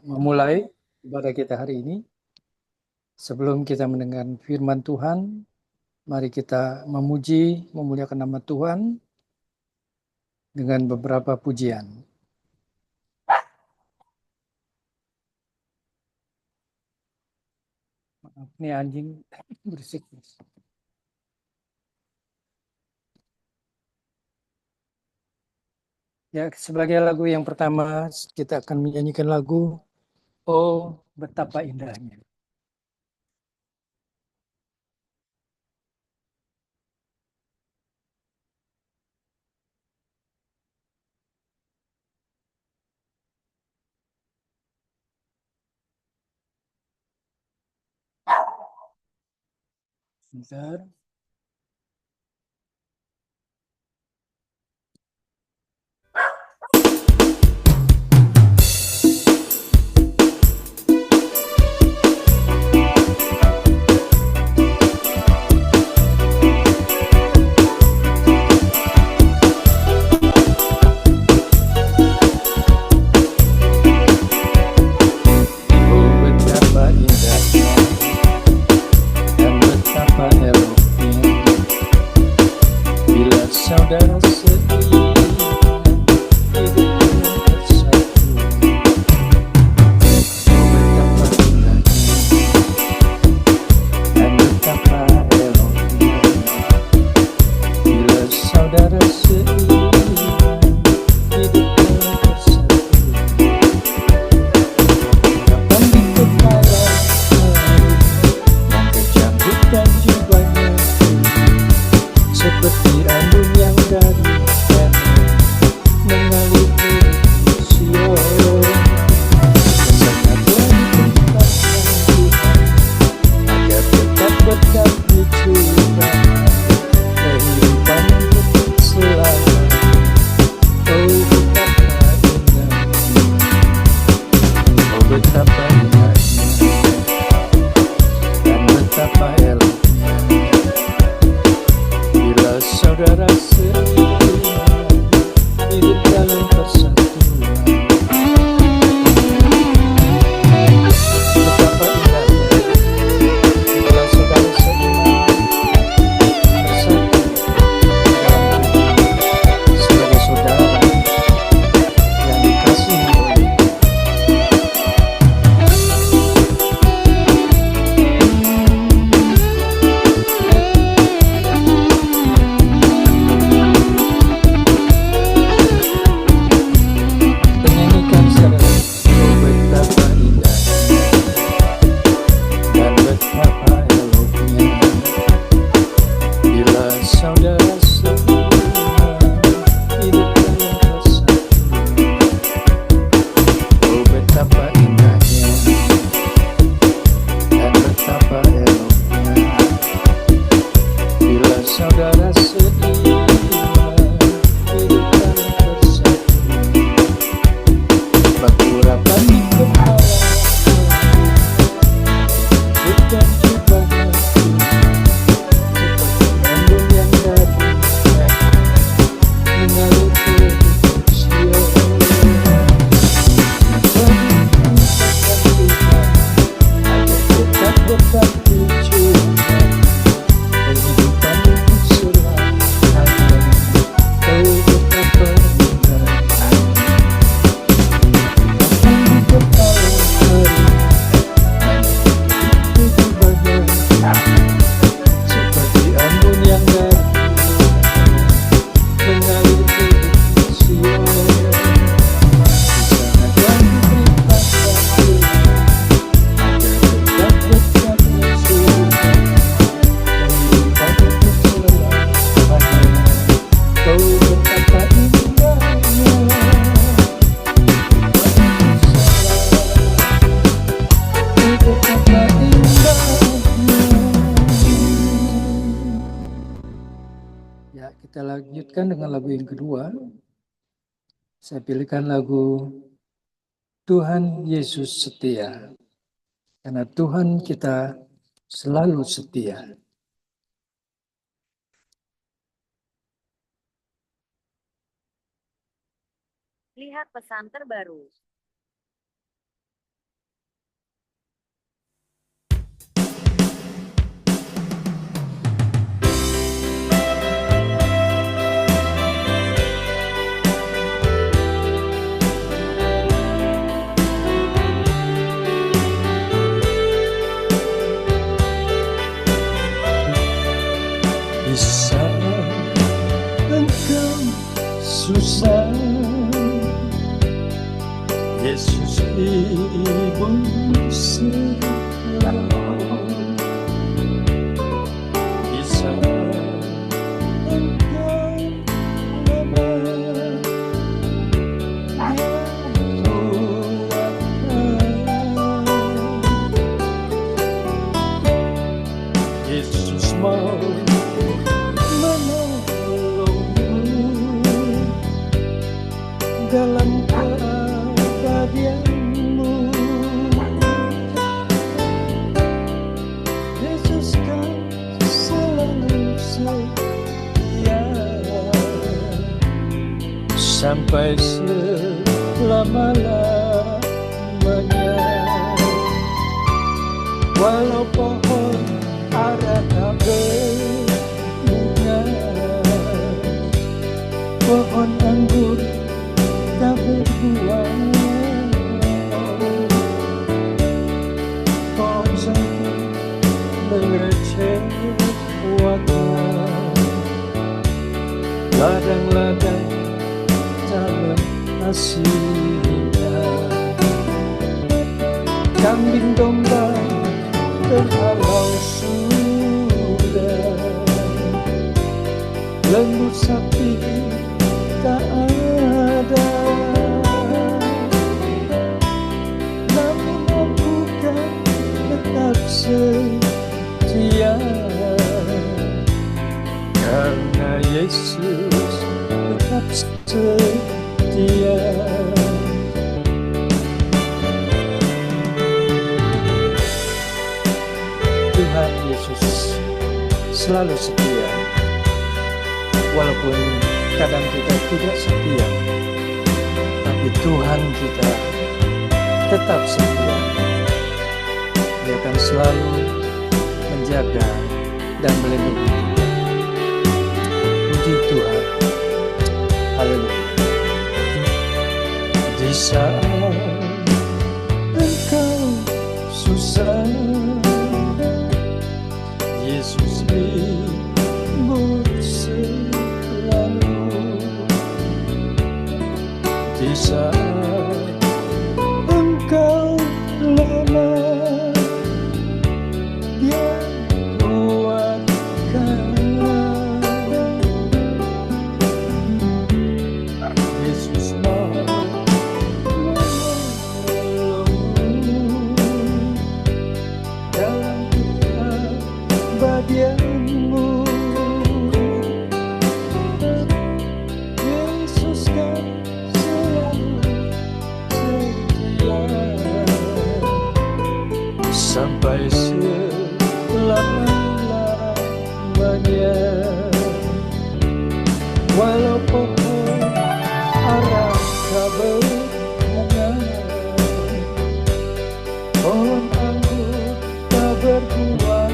memulai ibadah kita hari ini. Sebelum kita mendengar firman Tuhan, mari kita memuji, memuliakan nama Tuhan dengan beberapa pujian. Maaf, ini anjing berisik. Ya, sebagai lagu yang pertama, kita akan menyanyikan lagu "Oh Betapa Indahnya". Bentar. Oh betapa indahnya dan betapa eloknya bila saudara setia hidup dengan bersatu. Oh betapa indahnya dan betapa eloknya bila saudara setia hidup dengan bersatu. Kapan di kepala yang kejanggut dan jubahnya seperti embun yang dari Yemen mengalir di Sion. Sengaja diberikan Tuhan agar tetap berkat di Tuhan, kehidupan hidup selama. Oh betapa indahnya, oh betapa indahnya dan betapa eloknya bila saudara setia hidup dalam persatuan. Betapa indahnya bila saudara setia bersatu dalam Tuhan sebagai saudara yang dikasihi oleh penyanyikan secara oh betapa indahnya dan betapa eloknya bila saudara setia hidup dalam persatuan. Oh betapa indahnya dan betapa eloknya bila saudara setia hidup dalam persatuan. Bakurapan di kepala bukan jubahnya seperti embun yang dari Yemen mengalir ke Sion. Agar tetap berkat di Tuhan, kehidupan hidup selamanya. Oh betapa indahnya. Kapan di kepala itu jubahnya seperti embun yang dari mengalir ke Sion. Sengaja diberikan Tuhan agar tetap berkat di Tuhan, kehidupan hidup selamanya. Oh betapa indahnya. Ya, kita lanjutkan dengan lagu yang kedua. Saya pilihkan lagu Tuhan Yesus Setia. Karena Tuhan kita selalu setia. Lihat pesan terbaru. Yesus Ibu selalu bisa Engkau nama Yesus mau menolongmu dalam keabadianmu. Yesus kan selalu setia sampai selama-lamanya. Walau pohon ara tak berbunga, pohon anggur tak berbuah, pohon zaitun mengecewakan, ladang-ladang tak menghasilkan, kambing domba terhalau sudah, lembu sapi tak ada. Namun aku kan tetap setia karena Yesus tetap setia. Tuhan Yesus selalu setia, walaupun kadang kita tidak setia, tapi Tuhan kita tetap setia. Dia akan selalu menjaga dan melindungi kita. Puji Tuhan, haleluya. Di saat engkau susah, Yesus Ibu selalu. Di saat engkau lemah, Dia kuatkan. Yesus mau menolongmu dalam keabadianmu. Yesus kan selalu setia sampai selama-lamanya. Walau pohon ara tak berbunga, pohon anggur tak berbuah,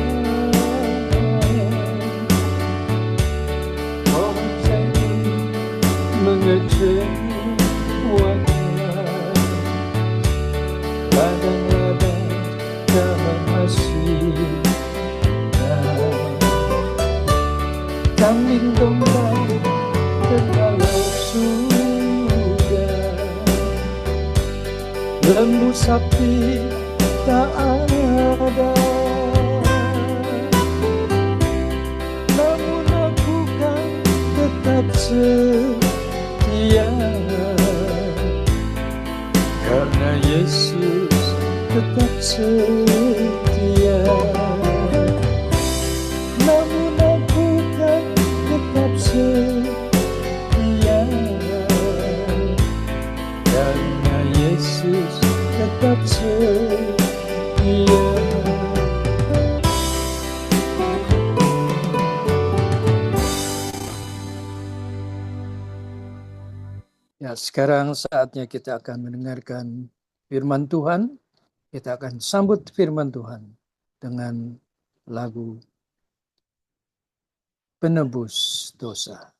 pohon zaitun mengecewakan, ladang-ladang tak menghasilkan, kambing domba terhalau sudah, lembu sapi tak ada. Namun aku kan tetap setia karena Yesus tetap setia. Namun aku kan tetap setia karena Yesus tetap setia. Ya, sekarang saatnya kita akan mendengarkan firman Tuhan. Kita akan sambut firman Tuhan dengan lagu Penebus Dosa.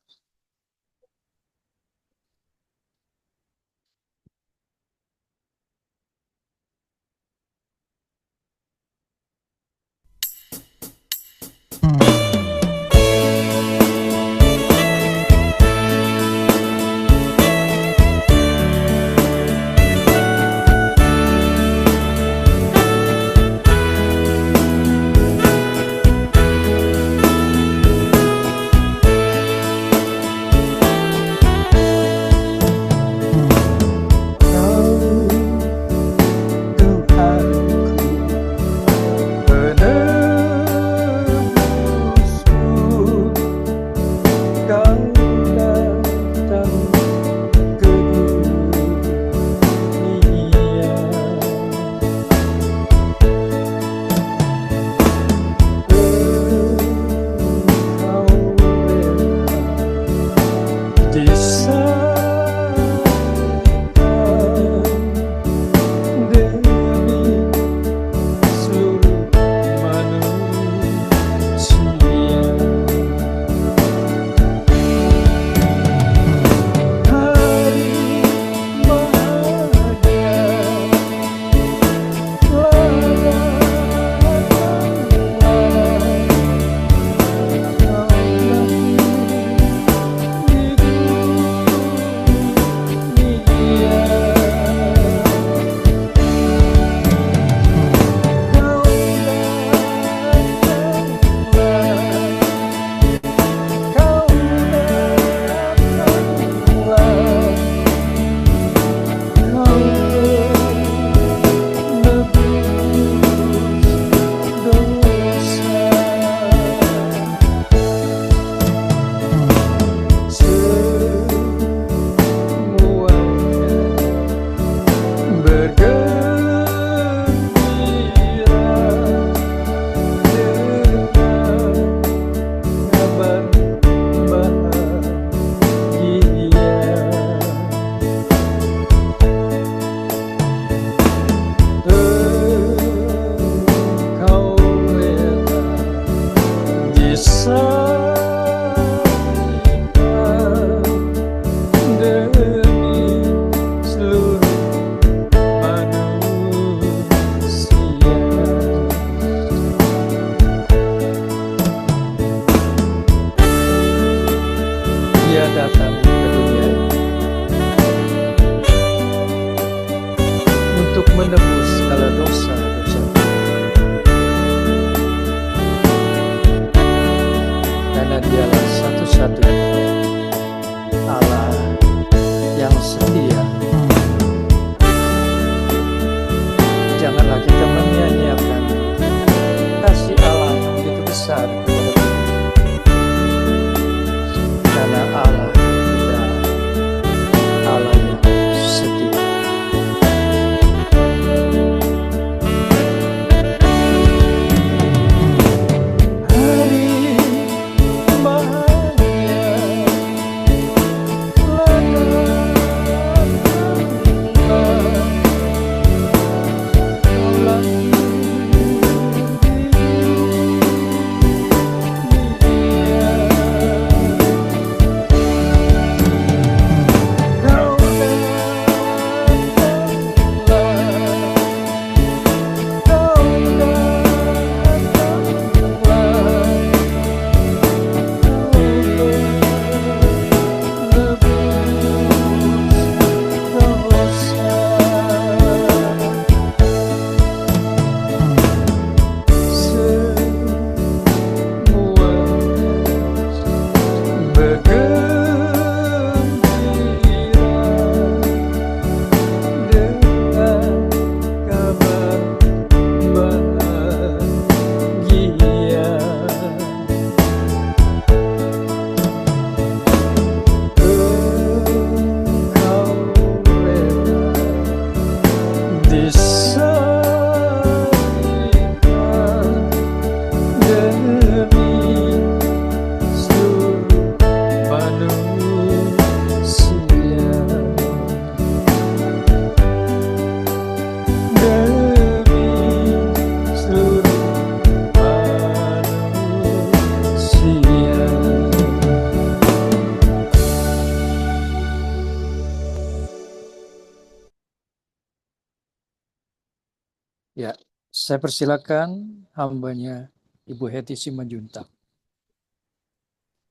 Ya, saya persilakan hambanya Ibu Heti Simanjuntak.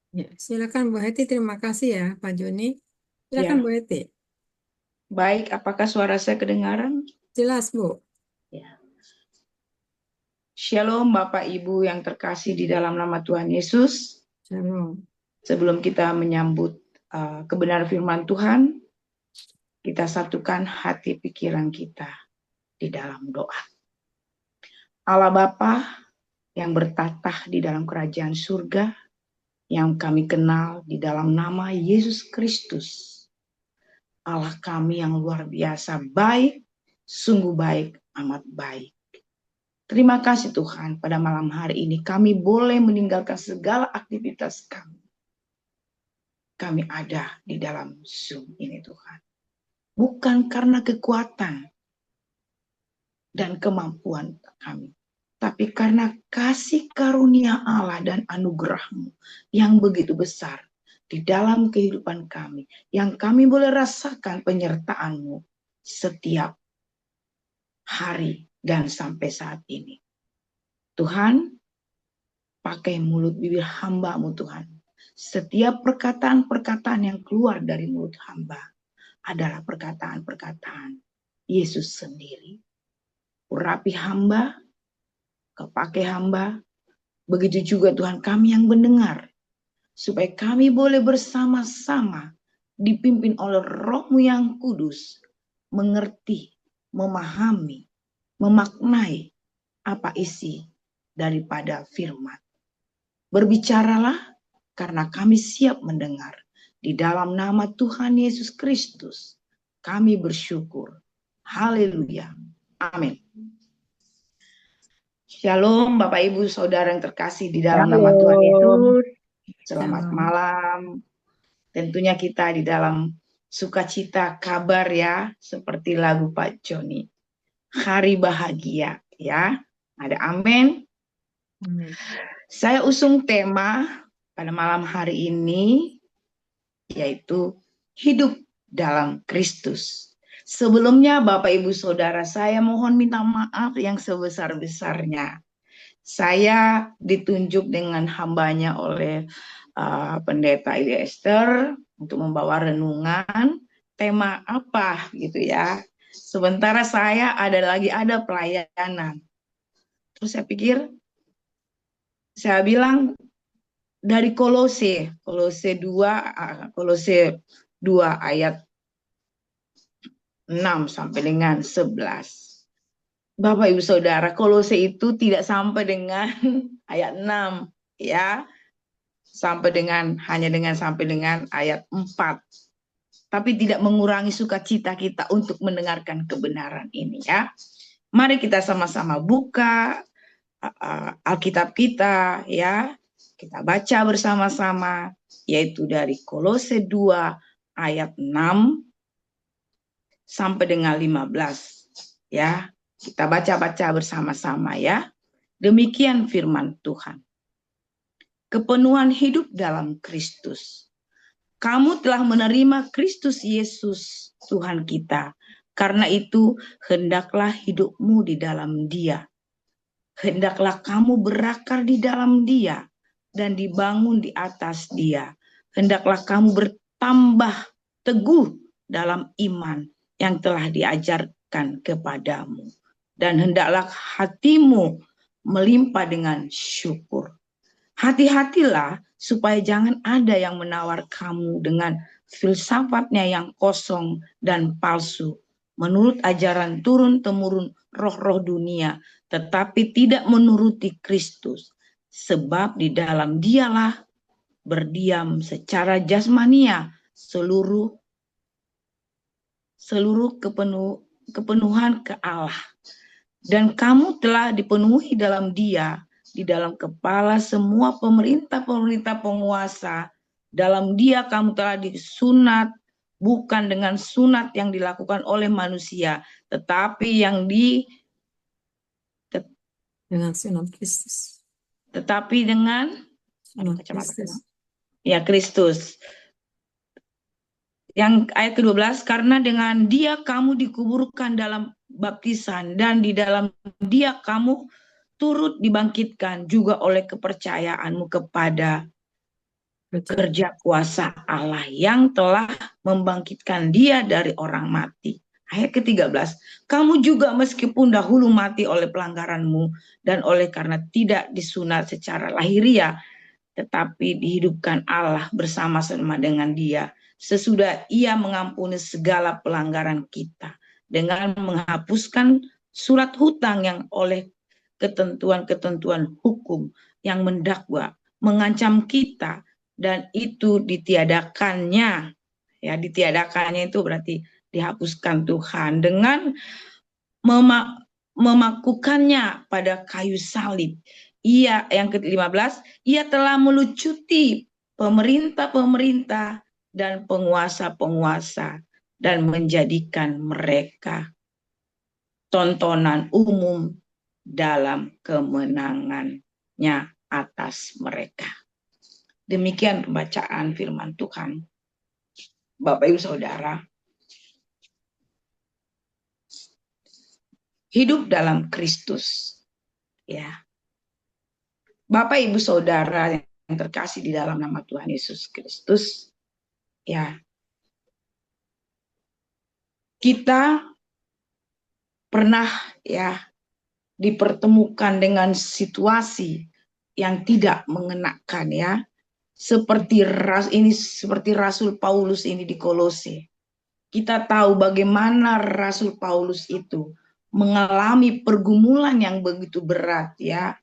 Ya, silakan Bu Heti. Terima kasih ya Pak Joni. Silakan Ya. Bu Heti. Baik, apakah suara saya kedengaran? Jelas Bu. Ya. Shalom Bapak Ibu yang terkasih di dalam nama Tuhan Yesus. Shalom. Sebelum kita menyambut kebenaran firman Tuhan, kita satukan hati pikiran kita di dalam doa. Allah Bapa yang bertatah di dalam kerajaan surga, yang kami kenal di dalam nama Yesus Kristus. Allah kami yang luar biasa baik, sungguh baik, amat baik. Terima kasih Tuhan, pada malam hari ini kami boleh meninggalkan segala aktivitas kami. Kami ada di dalam Zoom ini Tuhan. Bukan karena kekuatan dan kemampuan kami, tapi karena kasih karunia Allah dan anugerah-Mu yang begitu besar di dalam kehidupan kami, yang kami boleh rasakan penyertaan-Mu setiap hari dan sampai saat ini. Tuhan, pakai mulut bibir hamba-Mu Tuhan. Setiap perkataan-perkataan yang keluar dari mulut hamba adalah perkataan-perkataan Yesus sendiri. Urapi hamba, kepake hamba, begitu juga Tuhan kami yang mendengar, supaya kami boleh bersama-sama dipimpin oleh Roh-Mu yang kudus, mengerti, memahami, memaknai apa isi daripada firman. Berbicaralah karena kami siap mendengar. Di dalam nama Tuhan Yesus Kristus, kami bersyukur. Haleluya. Amin. Shalom Bapak Ibu Saudara yang terkasih di dalam nama Tuhan Yesus. Selamat Shalom. malam. Tentunya kita di dalam sukacita kabar ya, seperti lagu Pak Joni. Hari bahagia ya. Ada amin. Amin. Saya usung tema pada malam hari ini yaitu hidup dalam Kristus. Sebelumnya Bapak Ibu Saudara, saya mohon minta maaf yang sebesar-besarnya. Saya ditunjuk dengan hambanya oleh Pendeta Eliezer untuk membawa renungan tema apa gitu ya. Sementara saya ada pelayanan. Terus saya bilang dari Kolose 2 ayat 6 sampai dengan 11. Bapak Ibu Saudara, Kolose itu tidak sampai dengan ayat 6 ya. Sampai dengan ayat 4. Tapi tidak mengurangi sukacita kita untuk mendengarkan kebenaran ini ya. Mari kita sama-sama buka Alkitab kita ya. Kita baca bersama-sama yaitu dari Kolose 2 ayat 6 sampai dengan 15 ya. Kita baca bersama-sama ya. Demikian firman Tuhan. Kepenuhan hidup dalam Kristus. Kamu telah menerima Kristus Yesus Tuhan kita. Karena itu hendaklah hidupmu di dalam Dia. Hendaklah kamu berakar di dalam Dia dan dibangun di atas Dia. Hendaklah kamu bertambah teguh dalam iman yang telah diajarkan kepadamu. Dan hendaklah hatimu melimpah dengan syukur. Hati-hatilah supaya jangan ada yang menawar kamu dengan filsafatnya yang kosong dan palsu, menurut ajaran turun-temurun roh-roh dunia, tetapi tidak menuruti Kristus. Sebab di dalam Dialah berdiam secara jasmania seluruh kepenuhan ke Allah. Dan kamu telah dipenuhi dalam Dia, di dalam kepala semua pemerintah penguasa. Dalam Dia kamu telah disunat, bukan dengan sunat yang dilakukan oleh manusia, tetapi Dengan sunat Kristus. Tetapi dengan Kristus. Ya, Kristus. Yang ayat ke-12, karena dengan Dia kamu dikuburkan dalam baptisan, dan di dalam Dia kamu turut dibangkitkan juga oleh kepercayaanmu kepada kerja kuasa Allah yang telah membangkitkan Dia dari orang mati. Ayat ke-13, kamu juga meskipun dahulu mati oleh pelanggaranmu dan oleh karena tidak disunat secara lahiriah, tetapi dihidupkan Allah bersama-sama dengan Dia sesudah Ia mengampuni segala pelanggaran kita dengan menghapuskan surat hutang yang oleh ketentuan-ketentuan hukum yang mendakwa, mengancam kita, dan itu ditiadakannya. Ya, ditiadakannya itu berarti dihapuskan Tuhan dengan memakukannya pada kayu salib. Ia, yang ke-15, Ia telah melucuti pemerintah-pemerintah dan penguasa-penguasa dan menjadikan mereka tontonan umum dalam kemenangannya atas mereka. Demikian pembacaan firman Tuhan. Bapak Ibu Saudara, hidup dalam Kristus. Ya. Bapak Ibu Saudara yang terkasih di dalam nama Tuhan Yesus Kristus, ya. Kita pernah ya dipertemukan dengan situasi yang tidak mengenakan ya. Seperti Rasul Paulus ini di Kolose. Kita tahu bagaimana Rasul Paulus itu mengalami pergumulan yang begitu berat ya.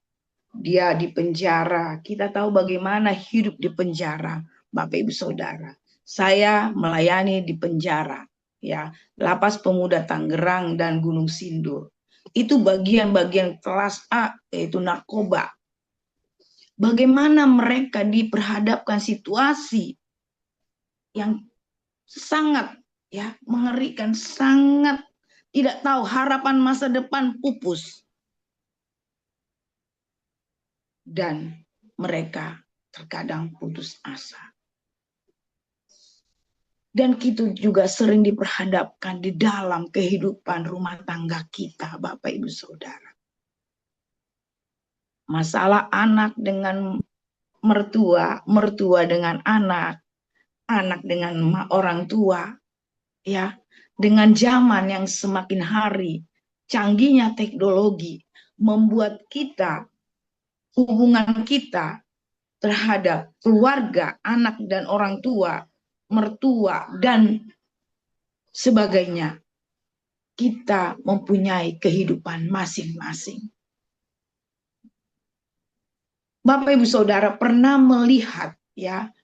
Dia di penjara. Kita tahu bagaimana hidup di penjara, Bapak Ibu Saudara. Saya melayani di penjara ya, Lapas Pemuda Tangerang dan Gunung Sindur. Itu bagian-bagian kelas A, yaitu narkoba. Bagaimana mereka diperhadapkan situasi yang sangat ya mengerikan, sangat tidak tahu, harapan masa depan pupus. Dan mereka terkadang putus asa. Dan kita juga sering diperhadapkan di dalam kehidupan rumah tangga kita, Bapak Ibu Saudara. Masalah anak dengan mertua, mertua dengan anak, anak dengan orang tua, ya, dengan zaman yang semakin hari, canggihnya teknologi membuat kita, hubungan kita terhadap keluarga, anak dan orang tua, mertua dan sebagainya, kita mempunyai kehidupan masing-masing. Bapak Ibu Saudara pernah melihat ya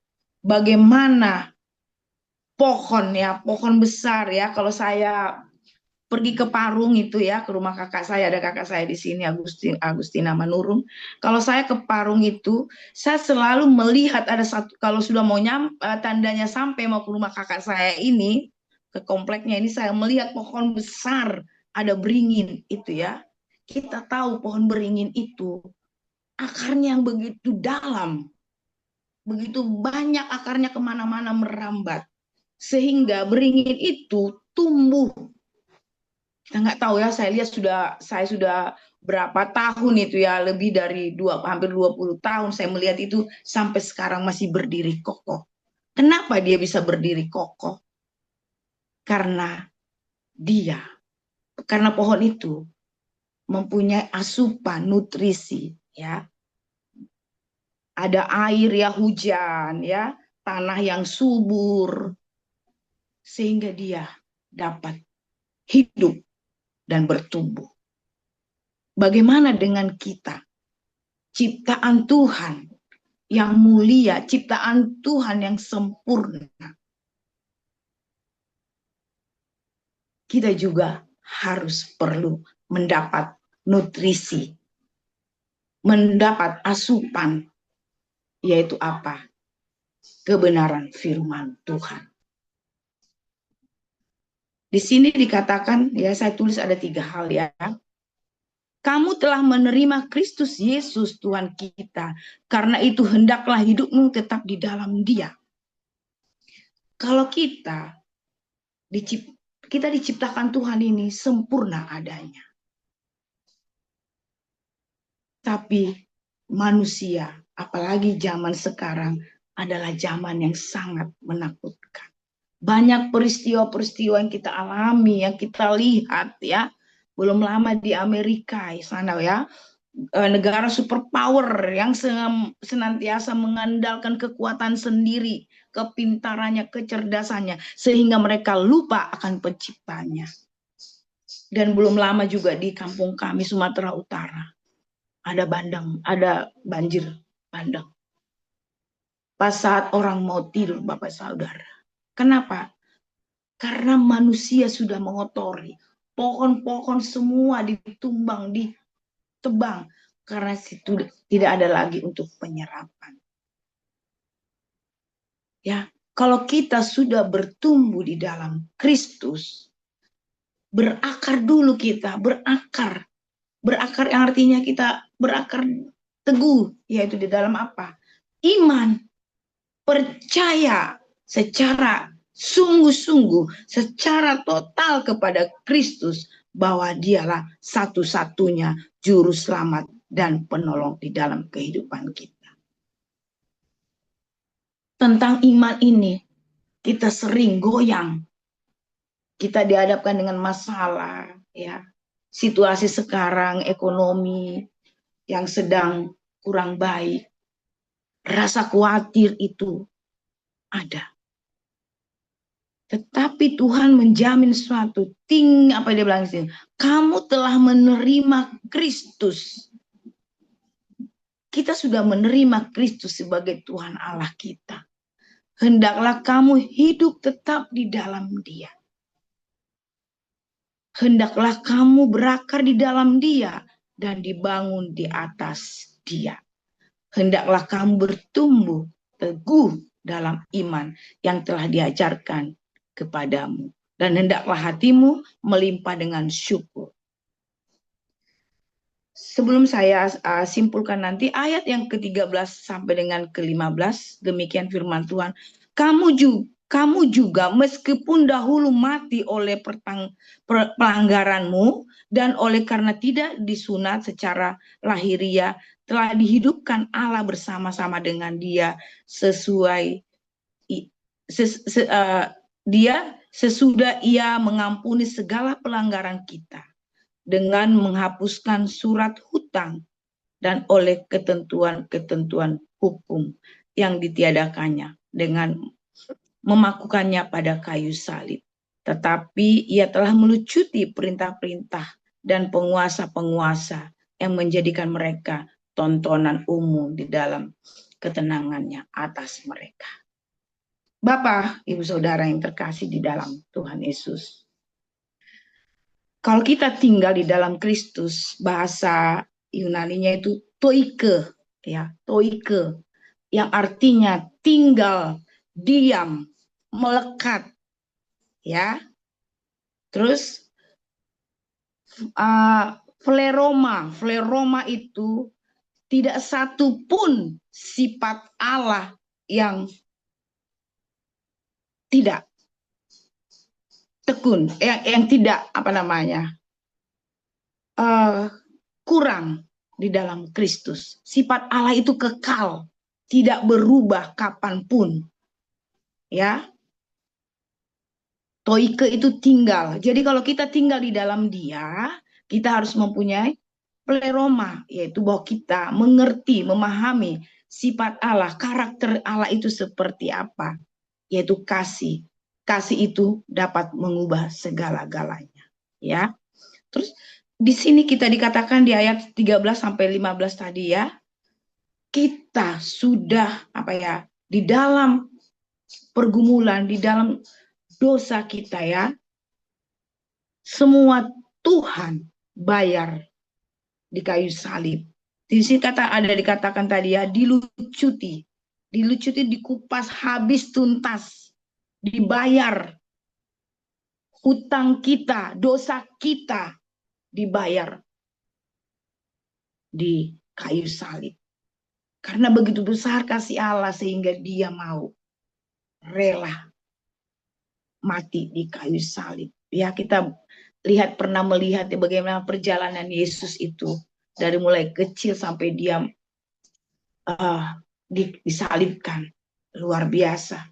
bagaimana pohon ya, pohon besar ya, kalau saya pergi ke Parung itu ya, ke rumah kakak saya, ada kakak saya di sini, Agustina Manurung. Kalau saya ke Parung itu, saya selalu melihat ada satu, kalau sudah mau tandanya sampai mau ke rumah kakak saya ini, ke kompleknya ini, saya melihat pohon besar, ada beringin itu ya. Kita tahu pohon beringin itu akarnya yang begitu dalam, begitu banyak akarnya kemana-mana merambat, sehingga beringin itu tumbuh. Kita nggak tahu ya, saya lihat saya sudah berapa tahun itu ya, lebih dari hampir 20 tahun saya melihat itu sampai sekarang masih berdiri kokoh. Kenapa dia bisa berdiri kokoh? Karena pohon itu mempunyai asupan nutrisi ya. Ada air ya, hujan ya, tanah yang subur, sehingga dia dapat hidup dan bertumbuh. Bagaimana dengan kita? Ciptaan Tuhan yang mulia, ciptaan Tuhan yang sempurna. Kita juga harus perlu mendapat nutrisi, mendapat asupan, yaitu apa? Kebenaran firman Tuhan. Di sini dikatakan, ya saya tulis ada 3 hal ya. Kamu telah menerima Kristus Yesus Tuhan kita, karena itu hendaklah hidupmu tetap di dalam Dia. Kalau kita diciptakan Tuhan ini sempurna adanya. Tapi manusia, apalagi zaman sekarang, adalah zaman yang sangat menakutkan. Banyak peristiwa-peristiwa yang kita alami, yang kita lihat ya. Belum lama di Amerika sana ya, negara superpower yang senantiasa mengandalkan kekuatan sendiri, kepintarannya, kecerdasannya, sehingga mereka lupa akan penciptanya. Dan belum lama juga di kampung kami Sumatera Utara ada banjir bandang. Pas saat orang mau tidur, Bapak Saudara. Kenapa? Karena manusia sudah mengotori. Pohon-pohon semua ditumbang, ditebang. Karena situ tidak ada lagi untuk penyerapan. Ya, kalau kita sudah bertumbuh di dalam Kristus, berakar dulu kita, berakar. Berakar yang artinya kita berakar teguh, yaitu di dalam apa? Iman, percaya secara sungguh-sungguh, secara total kepada Kristus, bahwa dialah satu-satunya juru selamat dan penolong di dalam kehidupan kita. Tentang iman ini, kita sering goyang. Kita dihadapkan dengan masalah, ya, situasi sekarang, ekonomi yang sedang kurang baik. Rasa khawatir itu ada. Tetapi Tuhan menjamin suatu apa dia bilang sini? Kamu telah menerima Kristus. Kita sudah menerima Kristus sebagai Tuhan Allah kita. Hendaklah kamu hidup tetap di dalam Dia. hendaklah kamu berakar di dalam Dia dan dibangun di atas Dia. Hendaklah kamu bertumbuh teguh dalam iman yang telah diajarkan kepadamu. Dan hendaklah hatimu melimpah dengan syukur. Sebelum saya simpulkan nanti ayat yang ke-13 sampai dengan ke-15, demikian firman Tuhan. Kamu juga meskipun dahulu mati oleh pelanggaranmu dan oleh karena tidak disunat secara lahiriah, telah dihidupkan Allah bersama-sama dengan Dia sesudah Ia mengampuni segala pelanggaran kita dengan menghapuskan surat hutang dan oleh ketentuan-ketentuan hukum yang ditiadakannya dengan memakukannya pada kayu salib. Tetapi Ia telah melucuti perintah-perintah dan penguasa-penguasa yang menjadikan mereka tontonan umum di dalam ketenangannya atas mereka. Bapak, Ibu Saudara yang terkasih di dalam Tuhan Yesus. Kalau kita tinggal di dalam Kristus, bahasa Yunaninya itu toike, ya, toike, yang artinya tinggal, diam, melekat, ya. Terus fleroma itu tidak satu pun sifat Allah yang tidak tekun, yang tidak kurang di dalam Kristus. Sifat Allah itu kekal, tidak berubah kapanpun. Ya, toike itu tinggal. Jadi kalau kita tinggal di dalam Dia, kita harus mempunyai pleroma, yaitu bahwa kita mengerti, memahami sifat Allah, karakter Allah itu seperti apa, yaitu kasih. Kasih itu dapat mengubah segala-galanya, ya. Terus di sini kita dikatakan di ayat 13 sampai 15 tadi, ya. Kita sudah di dalam pergumulan, di dalam dosa kita, ya. Semua Tuhan bayar di kayu salib. Di sini dikatakan tadi, ya, dilucuti, dikupas habis tuntas, dibayar hutang kita, dosa kita dibayar di kayu salib. Karena begitu besar kasih Allah sehingga Dia mau rela mati di kayu salib. Ya, kita pernah melihat bagaimana perjalanan Yesus itu dari mulai kecil sampai Dia disalibkan. Luar biasa.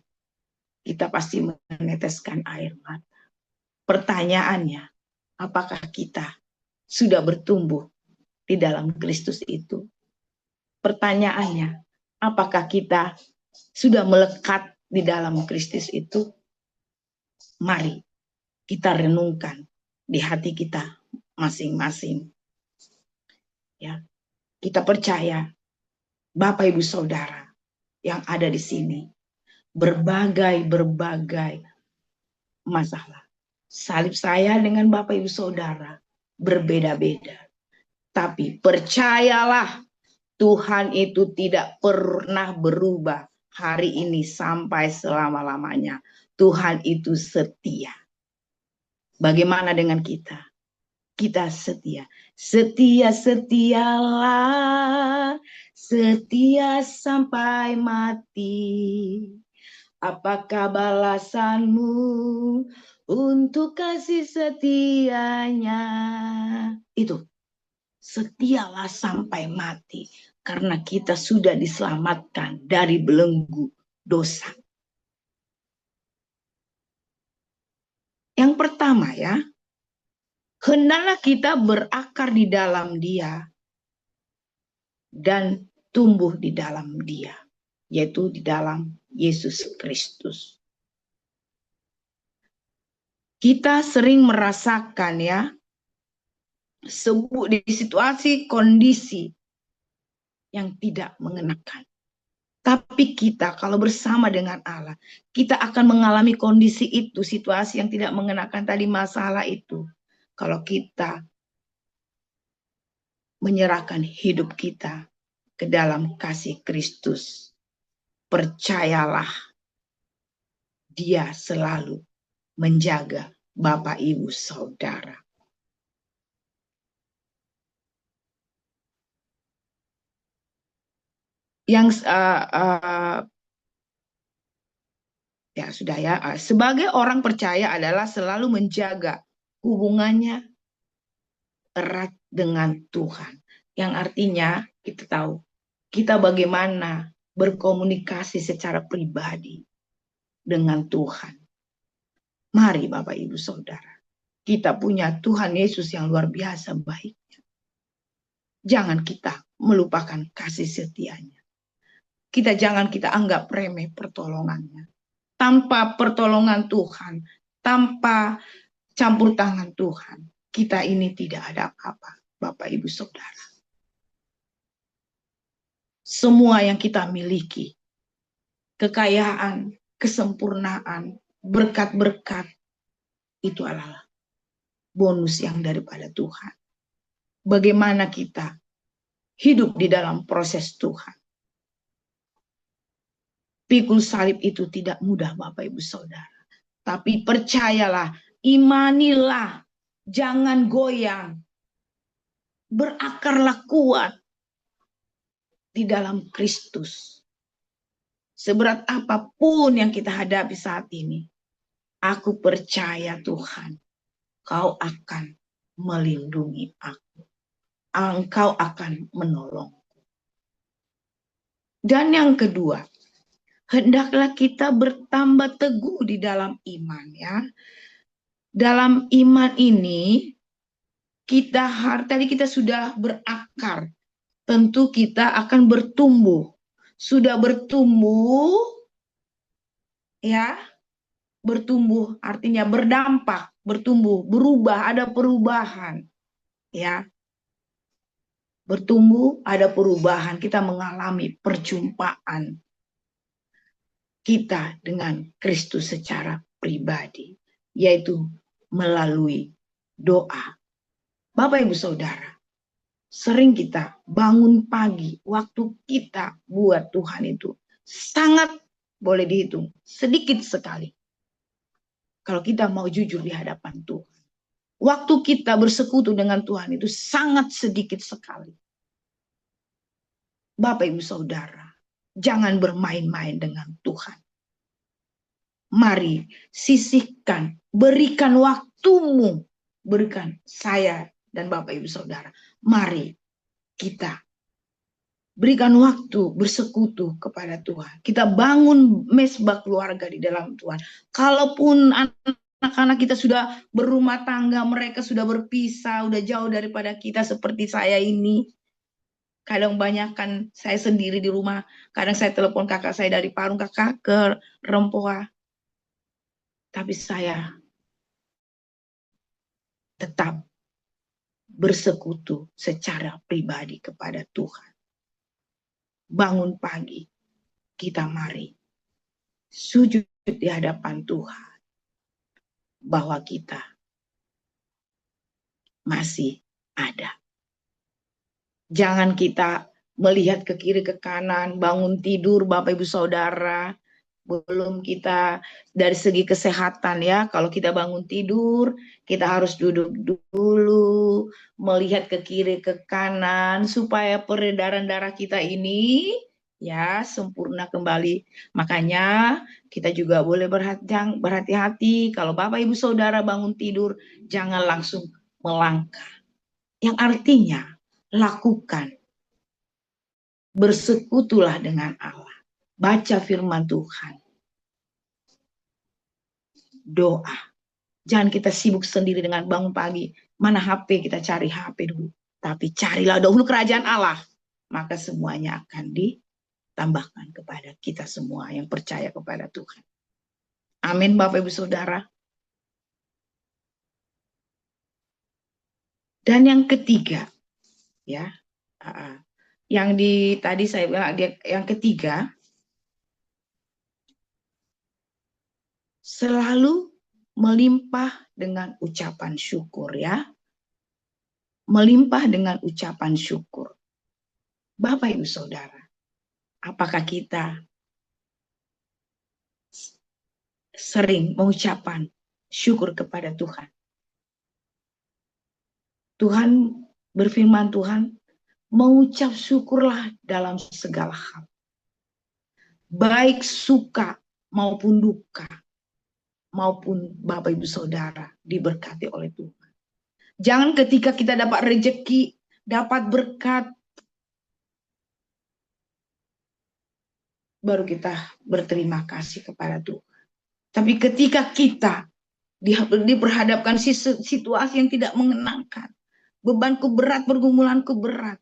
Kita pasti meneteskan air mata. Pertanyaannya, apakah kita sudah bertumbuh di dalam Kristus itu? Pertanyaannya, apakah kita sudah melekat di dalam Kristus itu? Mari kita renungkan di hati kita masing-masing. Ya, kita percaya Bapak Ibu Saudara yang ada di sini, berbagai masalah. Salib saya dengan Bapak Ibu Saudara berbeda-beda. Tapi percayalah, Tuhan itu tidak pernah berubah hari ini sampai selama-lamanya. Tuhan itu setia. Bagaimana dengan kita? Kita setia. Setialah, setia sampai mati. Apakah balasanmu untuk kasih setianya? Itu, setialah sampai mati. Karena kita sudah diselamatkan dari belenggu dosa. Yang pertama, ya, hendaklah kita berakar di dalam Dia dan tumbuh di dalam Dia, yaitu di dalam Yesus Kristus. Kita sering merasakan, ya, di situasi kondisi yang tidak mengenakan. Tapi kita kalau bersama dengan Allah, kita akan mengalami kondisi itu, situasi yang tidak mengenakan tadi, masalah itu. kalau kita menyerahkan hidup kita ke dalam kasih Kristus. Percayalah, Dia selalu menjaga Bapak, Ibu, Saudara. Yang ya sudah ya, sebagai orang percaya adalah selalu menjaga hubungannya erat dengan Tuhan. Yang artinya kita tahu kita bagaimana berkomunikasi secara pribadi dengan Tuhan. Mari Bapak Ibu Saudara, kita punya Tuhan Yesus yang luar biasa baiknya. Jangan kita melupakan kasih setianya. Jangan kita anggap remeh pertolongannya. Tanpa pertolongan Tuhan, tanpa campur tangan Tuhan, kita ini tidak ada apa-apa, Bapak Ibu Saudara. Semua yang kita miliki, kekayaan, kesempurnaan, berkat-berkat, itu adalah bonus yang daripada Tuhan. Bagaimana kita hidup di dalam proses Tuhan. Pikul salib itu tidak mudah Bapak Ibu Saudara. Tapi percayalah, imanilah, jangan goyang. Berakarlah kuat di dalam Kristus. Seberat apapun yang kita hadapi saat ini, aku percaya Tuhan, Kau akan melindungi aku. Engkau akan menolongku. Dan yang kedua, hendaklah kita bertambah teguh di dalam iman ya. Dalam iman ini tadi kita sudah berakar. Tentu kita akan bertumbuh. Sudah bertumbuh ya. Bertumbuh artinya berdampak, bertumbuh, berubah, ada perubahan. Ya. Bertumbuh, ada perubahan, kita mengalami perjumpaan kita dengan Kristus secara pribadi, yaitu melalui doa. Bapak Ibu Saudara, sering kita bangun pagi, waktu kita buat Tuhan itu sangat boleh dihitung, sedikit sekali. Kalau kita mau jujur di hadapan Tuhan. Waktu kita bersekutu dengan Tuhan itu sangat sedikit sekali. Bapak Ibu Saudara, jangan bermain-main dengan Tuhan. Mari sisihkan, berikan waktumu, berikan saya dan Bapak Ibu Saudara. Mari kita berikan waktu bersekutu kepada Tuhan. Kita bangun mesbah keluarga di dalam Tuhan. Kalaupun anak-anak kita sudah berumah tangga, mereka sudah berpisah, sudah jauh daripada kita seperti saya ini. Kadang banyak kan saya sendiri di rumah, kadang saya telepon kakak saya dari Parung, kakak ke Rempoa. Tapi saya tetap bersekutu secara pribadi kepada Tuhan. Bangun pagi, kita mari sujud di hadapan Tuhan. Bahwa kita masih ada. Jangan kita melihat ke kiri ke kanan, bangun tidur Bapak Ibu Saudara. Belum kita dari segi kesehatan ya, kalau kita bangun tidur, kita harus duduk dulu, melihat ke kiri ke kanan, supaya peredaran darah kita ini ya sempurna kembali. Makanya kita juga boleh berhati-hati kalau Bapak Ibu Saudara bangun tidur, jangan langsung melangkah. Yang artinya lakukan, bersekutulah dengan Allah. Baca firman Tuhan. Doa. Jangan kita sibuk sendiri dengan bangun pagi. Mana HP, kita cari HP dulu. Tapi carilah dahulu kerajaan Allah. Maka semuanya akan ditambahkan kepada kita semua yang percaya kepada Tuhan. Amin Bapak Ibu Saudara. Dan yang ketiga, ya, tadi saya bilang yang ketiga, selalu melimpah dengan ucapan syukur ya. Melimpah dengan ucapan syukur. Bapak Ibu Saudara, apakah kita sering mengucapkan syukur kepada Tuhan? Tuhan berfirman, Tuhan mengucap syukurlah dalam segala hal. Baik suka maupun duka, maupun Bapak Ibu Saudara diberkati oleh Tuhan. Jangan ketika kita dapat rezeki, dapat berkat, baru kita berterima kasih kepada Tuhan. Tapi ketika kita diperhadapkan situasi yang tidak mengenangkan, bebanku berat, pergumulanku berat,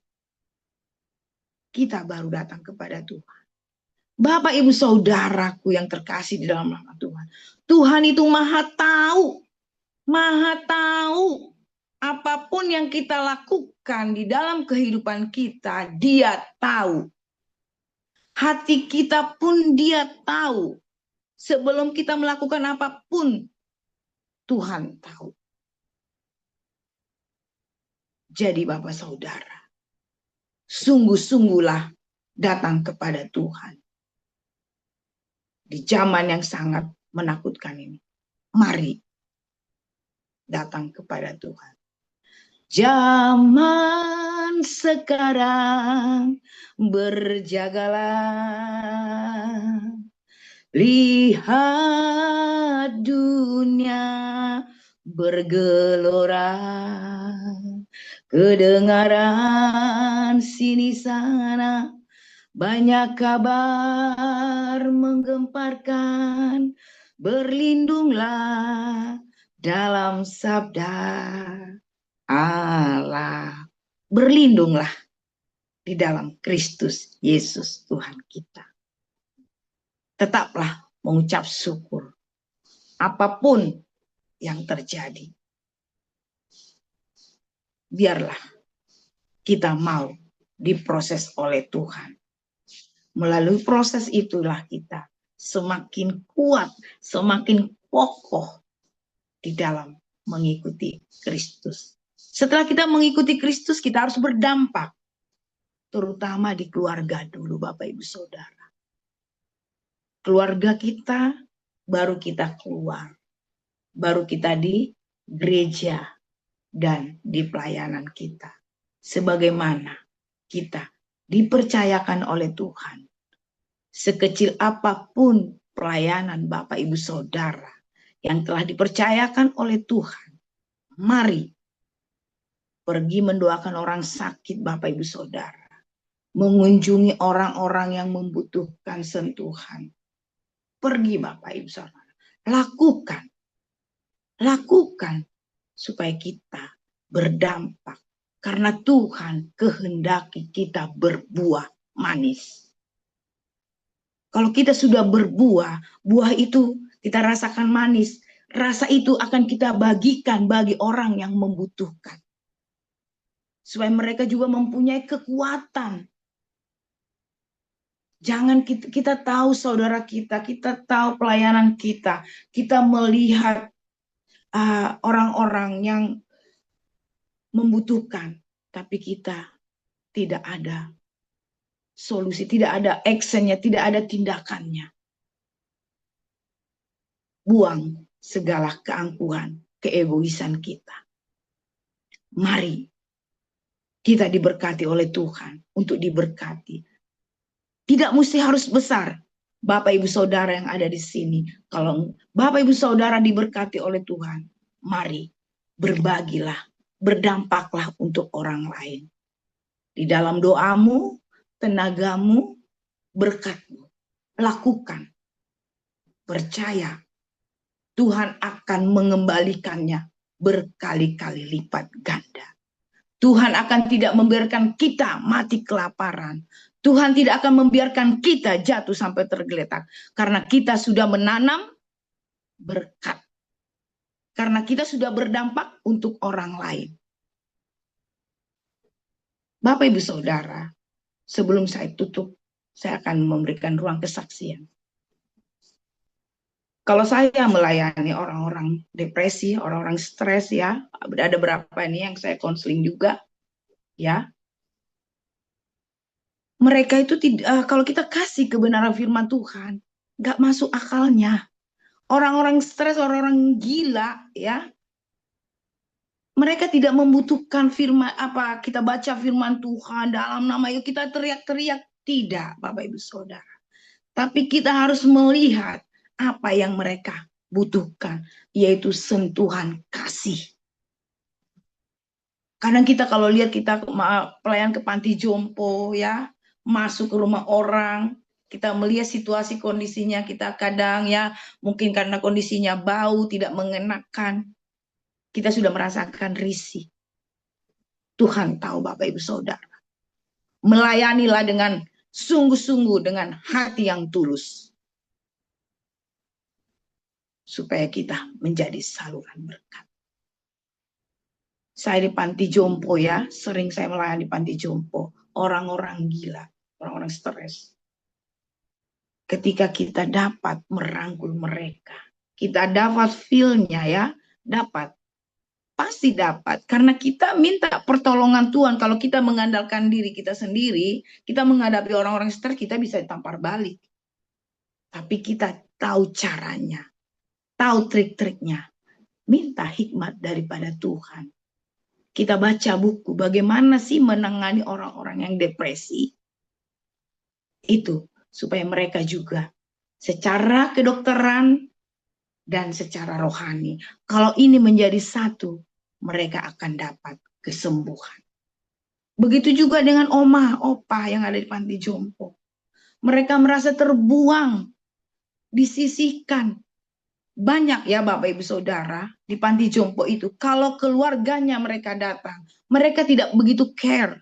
kita baru datang kepada Tuhan. Bapak Ibu Saudaraku yang terkasih di dalam nama Tuhan. Tuhan itu maha tahu. Maha tahu. Apapun yang kita lakukan di dalam kehidupan kita, Dia tahu. Hati kita pun Dia tahu. Sebelum kita melakukan apapun, Tuhan tahu. Jadi Bapak Saudara, sungguh-sungguhlah datang kepada Tuhan. Di zaman yang sangat menakutkan ini, mari datang kepada Tuhan. Zaman sekarang berjagalah, lihat dunia bergelora, kedengaran sini sana banyak kabar menggemparkan, berlindunglah dalam sabda Allah. Berlindunglah di dalam Kristus Yesus Tuhan kita. Tetaplah mengucap syukur apapun yang terjadi. Biarlah kita mau diproses oleh Tuhan. Melalui proses itulah kita semakin kuat, semakin kokoh di dalam mengikuti Kristus. Setelah kita mengikuti Kristus, kita harus berdampak. Terutama di keluarga dulu, Bapak Ibu Saudara. Keluarga kita, baru kita keluar. Baru kita di gereja dan di pelayanan kita. Sebagaimana kita dipercayakan oleh Tuhan. Sekecil apapun pelayanan Bapak Ibu Saudara yang telah dipercayakan oleh Tuhan, mari pergi mendoakan orang sakit Bapak Ibu Saudara, mengunjungi orang-orang yang membutuhkan sentuhan. Pergi Bapak Ibu Saudara, lakukan supaya kita berdampak. Karena Tuhan kehendaki kita berbuah manis. Kalau kita sudah berbuah, buah itu kita rasakan manis. Rasa itu akan kita bagikan bagi orang yang membutuhkan. Supaya mereka juga mempunyai kekuatan. Jangan kita tahu saudara kita tahu pelayanan kita melihat orang-orang yang membutuhkan, tapi kita tidak ada solusi, tidak ada actionnya, tidak ada tindakannya. Buang segala keangkuhan, keegoisan kita. Mari kita diberkati oleh Tuhan untuk diberkati. Tidak mesti harus besar. Bapak Ibu Saudara yang ada di sini, kalau Bapak Ibu Saudara diberkati oleh Tuhan, mari berbagilah, berdampaklah untuk orang lain. Di dalam doamu, tenagamu, berkatmu, lakukan. Percaya, Tuhan akan mengembalikannya berkali-kali lipat ganda. Tuhan akan tidak membiarkan kita mati kelaparan. Tuhan tidak akan membiarkan kita jatuh sampai tergeletak. Karena kita sudah menanam berkat. Karena kita sudah berdampak untuk orang lain. Bapak Ibu Saudara, sebelum saya tutup, saya akan memberikan ruang kesaksian. Kalau saya melayani orang-orang depresi, orang-orang stres ya, ada berapa ini yang saya konseling juga ya. Mereka itu tidak, kalau kita kasih kebenaran firman Tuhan, nggak masuk akalnya. Orang-orang stres, orang-orang gila ya, mereka tidak membutuhkan firman apa kita baca firman Tuhan dalam nama yuk kita teriak-teriak, tidak Bapak Ibu Saudara. Tapi kita harus melihat apa yang mereka butuhkan, yaitu sentuhan kasih. Kadang kita kalau lihat kita pelayan ke panti jompo ya, masuk ke rumah orang, kita melihat situasi kondisinya, kita kadang ya mungkin karena kondisinya bau, tidak mengenakan, kita sudah merasakan risih. Tuhan tahu Bapak Ibu Saudara. Melayanilah dengan sungguh-sungguh dengan hati yang tulus. Supaya kita menjadi saluran berkat. Saya di panti jompo ya, sering saya melayani di panti jompo. Orang-orang gila, orang-orang stres. Ketika kita dapat merangkul mereka, kita dapat feel-nya ya, dapat. Pasti dapat, karena kita minta pertolongan Tuhan. Kalau kita mengandalkan diri kita sendiri, kita menghadapi orang-orang stres, kita bisa tampar balik. Tapi kita tahu caranya, tahu trik-triknya. Minta hikmat daripada Tuhan. Kita baca buku, bagaimana sih menangani orang-orang yang depresi. Itu, supaya mereka juga secara kedokteran dan secara rohani. Kalau ini menjadi satu, mereka akan dapat kesembuhan. Begitu juga dengan oma, opa yang ada di panti jompo. Mereka merasa terbuang, disisihkan. Banyak ya Bapak Ibu Saudara di panti jompo itu. Kalau keluarganya mereka datang, mereka tidak begitu care.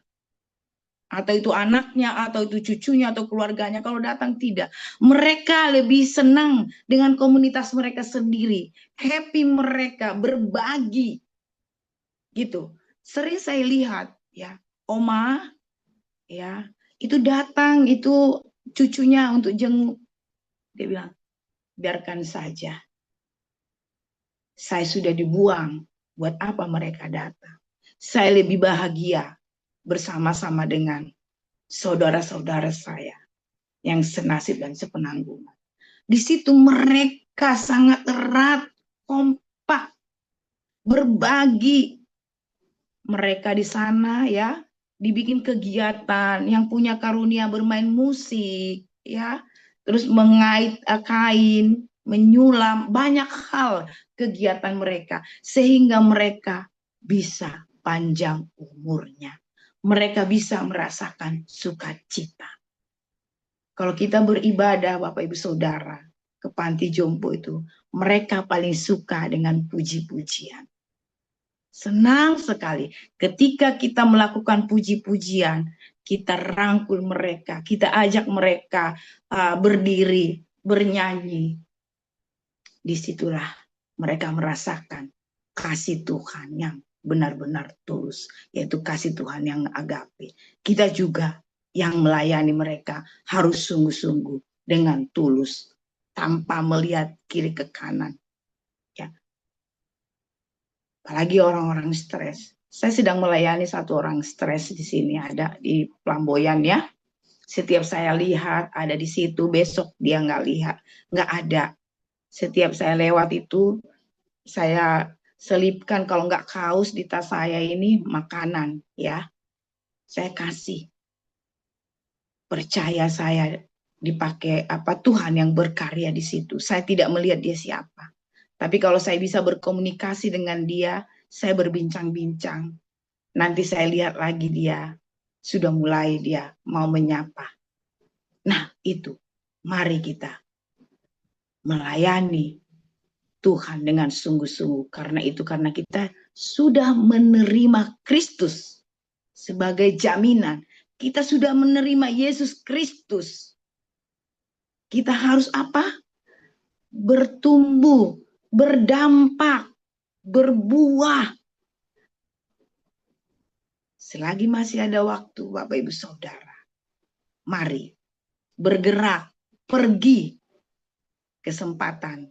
Atau itu anaknya, atau itu cucunya, atau keluarganya. Kalau datang tidak. Mereka lebih senang dengan komunitas mereka sendiri. Happy mereka, berbagi. Gitu. Sering saya lihat ya, oma ya, itu datang, itu cucunya untuk jenguk. Dia bilang, biarkan saja. Saya sudah dibuang, buat apa mereka datang? Saya lebih bahagia bersama-sama dengan saudara-saudara saya yang senasib dan sepenanggungan. Di situ mereka sangat erat, kompak, berbagi. Mereka di sana ya, dibikin kegiatan, yang punya karunia bermain musik, ya, terus mengait kain, menyulam, banyak hal kegiatan mereka, sehingga mereka bisa panjang umurnya. Mereka bisa merasakan sukacita. Kalau kita beribadah, Bapak Ibu Saudara, ke panti jompo itu, mereka paling suka dengan puji-pujian. Senang sekali ketika kita melakukan puji-pujian, kita rangkul mereka, kita ajak mereka berdiri, bernyanyi. Disitulah mereka merasakan kasih Tuhan yang benar-benar tulus, yaitu kasih Tuhan yang agape. Kita juga yang melayani mereka harus sungguh-sungguh dengan tulus, tanpa melihat kiri ke kanan. Ya. Apalagi orang-orang stres. Saya sedang melayani satu orang stres di sini, ada di Pelamboyan ya. Setiap saya lihat ada di situ, besok dia nggak lihat, nggak ada. Setiap saya lewat itu, saya selipkan kalau nggak kaos di tas saya ini makanan ya. Saya kasih. Percaya saya dipakai Tuhan yang berkarya di situ. Saya tidak melihat dia siapa. Tapi kalau saya bisa berkomunikasi dengan dia, saya berbincang-bincang. Nanti saya lihat lagi dia, sudah mulai dia mau menyapa. Nah itu, mari kita melayani Tuhan dengan sungguh-sungguh. Karena kita sudah menerima Kristus sebagai jaminan. Kita sudah menerima Yesus Kristus. Kita harus apa? Bertumbuh, berdampak, berbuah. Selagi masih ada waktu, Bapak Ibu Saudara, mari bergerak, pergi kesempatan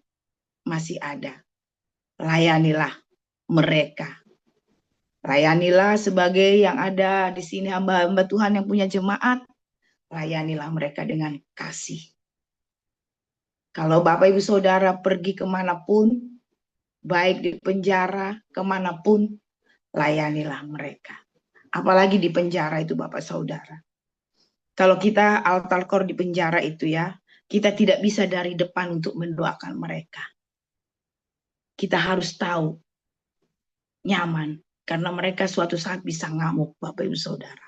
masih ada. Layanilah mereka. Layanilah sebagai yang ada di sini hamba-hamba Tuhan yang punya jemaat. Layanilah mereka dengan kasih. Kalau Bapak Ibu Saudara pergi kemanapun, baik di penjara, kemanapun, layanilah mereka. Apalagi di penjara itu Bapak Saudara. Kalau kita altar-kor di penjara itu ya, kita tidak bisa dari depan untuk mendoakan mereka. Kita harus tahu, nyaman, karena mereka suatu saat bisa ngamuk Bapak Ibu Saudara.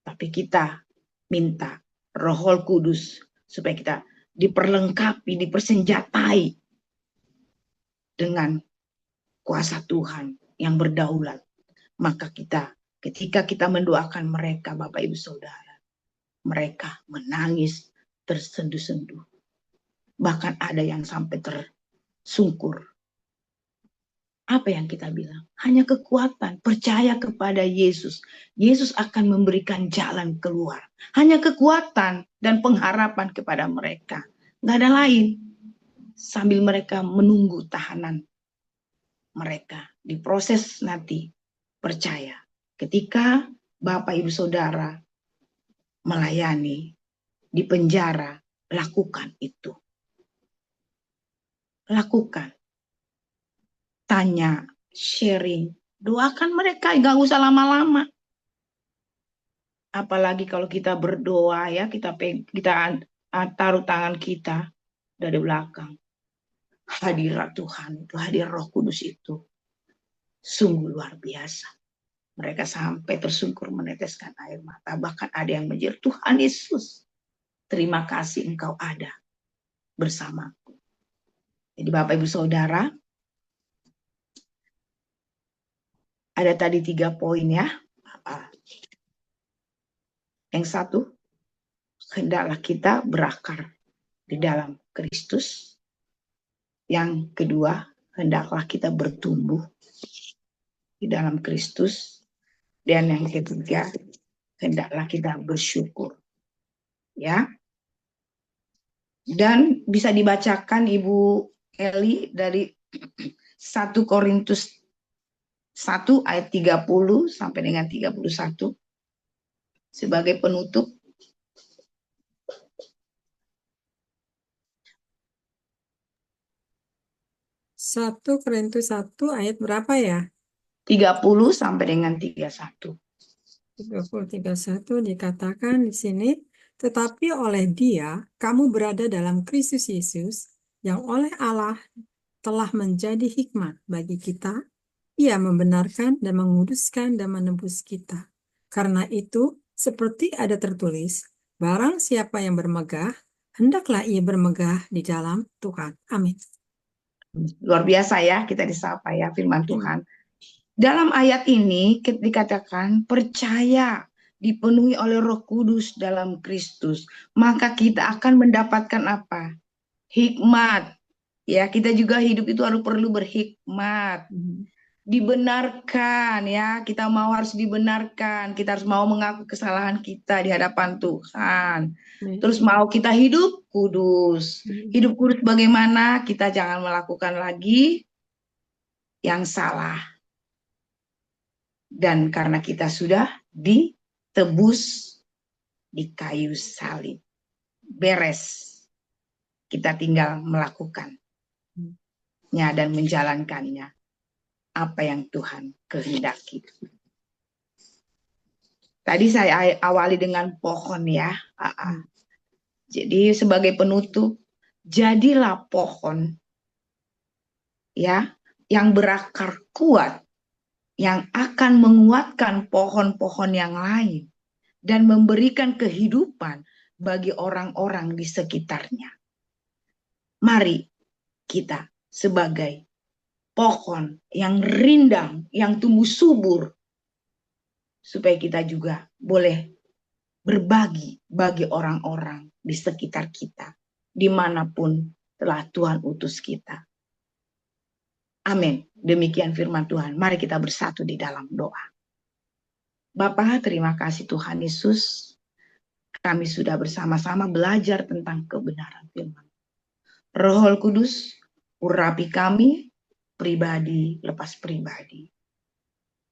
Tapi kita minta Roh Kudus supaya kita diperlengkapi, dipersenjatai dengan kuasa Tuhan yang berdaulat. Maka kita, ketika kita mendoakan mereka, Bapak Ibu Saudara, mereka menangis tersenduh-senduh. Bahkan ada yang sampai tersungkur. Apa yang kita bilang? Hanya kekuatan, percaya kepada Yesus. Yesus akan memberikan jalan keluar. Hanya kekuatan dan pengharapan kepada mereka. Nggak ada lain. Sambil mereka menunggu tahanan mereka. Diproses nanti. Percaya. Ketika Bapak Ibu Saudara melayani di penjara, lakukan itu. Lakukan. Tanya, sharing, doakan mereka, nggak usah lama-lama. Apalagi kalau kita berdoa ya, kita taruh tangan kita dari belakang. Hadirat Tuhan itu, hadir Roh Kudus itu sungguh luar biasa. Mereka sampai tersungkur meneteskan air mata. Bahkan ada yang menjerit, Tuhan Yesus, terima kasih Engkau ada bersamaku. Jadi Bapak Ibu Saudara, ada tadi 3 poin ya. Yang satu, hendaklah kita berakar di dalam Kristus. Yang kedua, hendaklah kita bertumbuh di dalam Kristus. Dan yang ketiga, hendaklah kita bersyukur. Ya. Dan bisa dibacakan Ibu Eli dari 1 Korintus 1 ayat 30 sampai dengan 31 sebagai penutup. 1 Korintus 1 ayat berapa ya? 30 sampai dengan 31. 30-31 dikatakan di sini, tetapi oleh Dia kamu berada dalam Kristus Yesus, yang oleh Allah telah menjadi hikmat bagi kita. Ia membenarkan dan menguduskan dan menebus kita. Karena itu, seperti ada tertulis, barang siapa yang bermegah, hendaklah ia bermegah di dalam Tuhan. Amin. Luar biasa ya, kita disapa ya firman Tuhan. Dalam ayat ini dikatakan percaya, dipenuhi oleh Roh Kudus dalam Kristus, maka kita akan mendapatkan apa? Hikmat. Ya, kita juga hidup itu perlu berhikmat. Dibenarkan ya, kita harus dibenarkan, kita harus mau mengaku kesalahan kita di hadapan Tuhan. Terus mau kita hidup kudus. Hidup kudus bagaimana? Kita jangan melakukan lagi yang salah. Dan karena kita sudah ditebus di kayu salib. Beres. Kita tinggal melakukannya dan menjalankannya. Apa yang Tuhan kehendaki. Tadi saya awali dengan pohon ya. Jadi sebagai penutup, jadilah pohon ya yang berakar kuat, yang akan menguatkan pohon-pohon yang lain dan memberikan kehidupan bagi orang-orang di sekitarnya. Mari kita sebagai pohon yang rindang, yang tumbuh subur, supaya kita juga boleh berbagi bagi orang-orang di sekitar kita, dimanapun telah Tuhan utus kita. Amin. Demikian firman Tuhan. Mari kita bersatu di dalam doa. Bapa, terima kasih Tuhan Yesus. Kami sudah bersama-sama belajar tentang kebenaran firman. Roh Kudus, urapi kami pribadi lepas pribadi,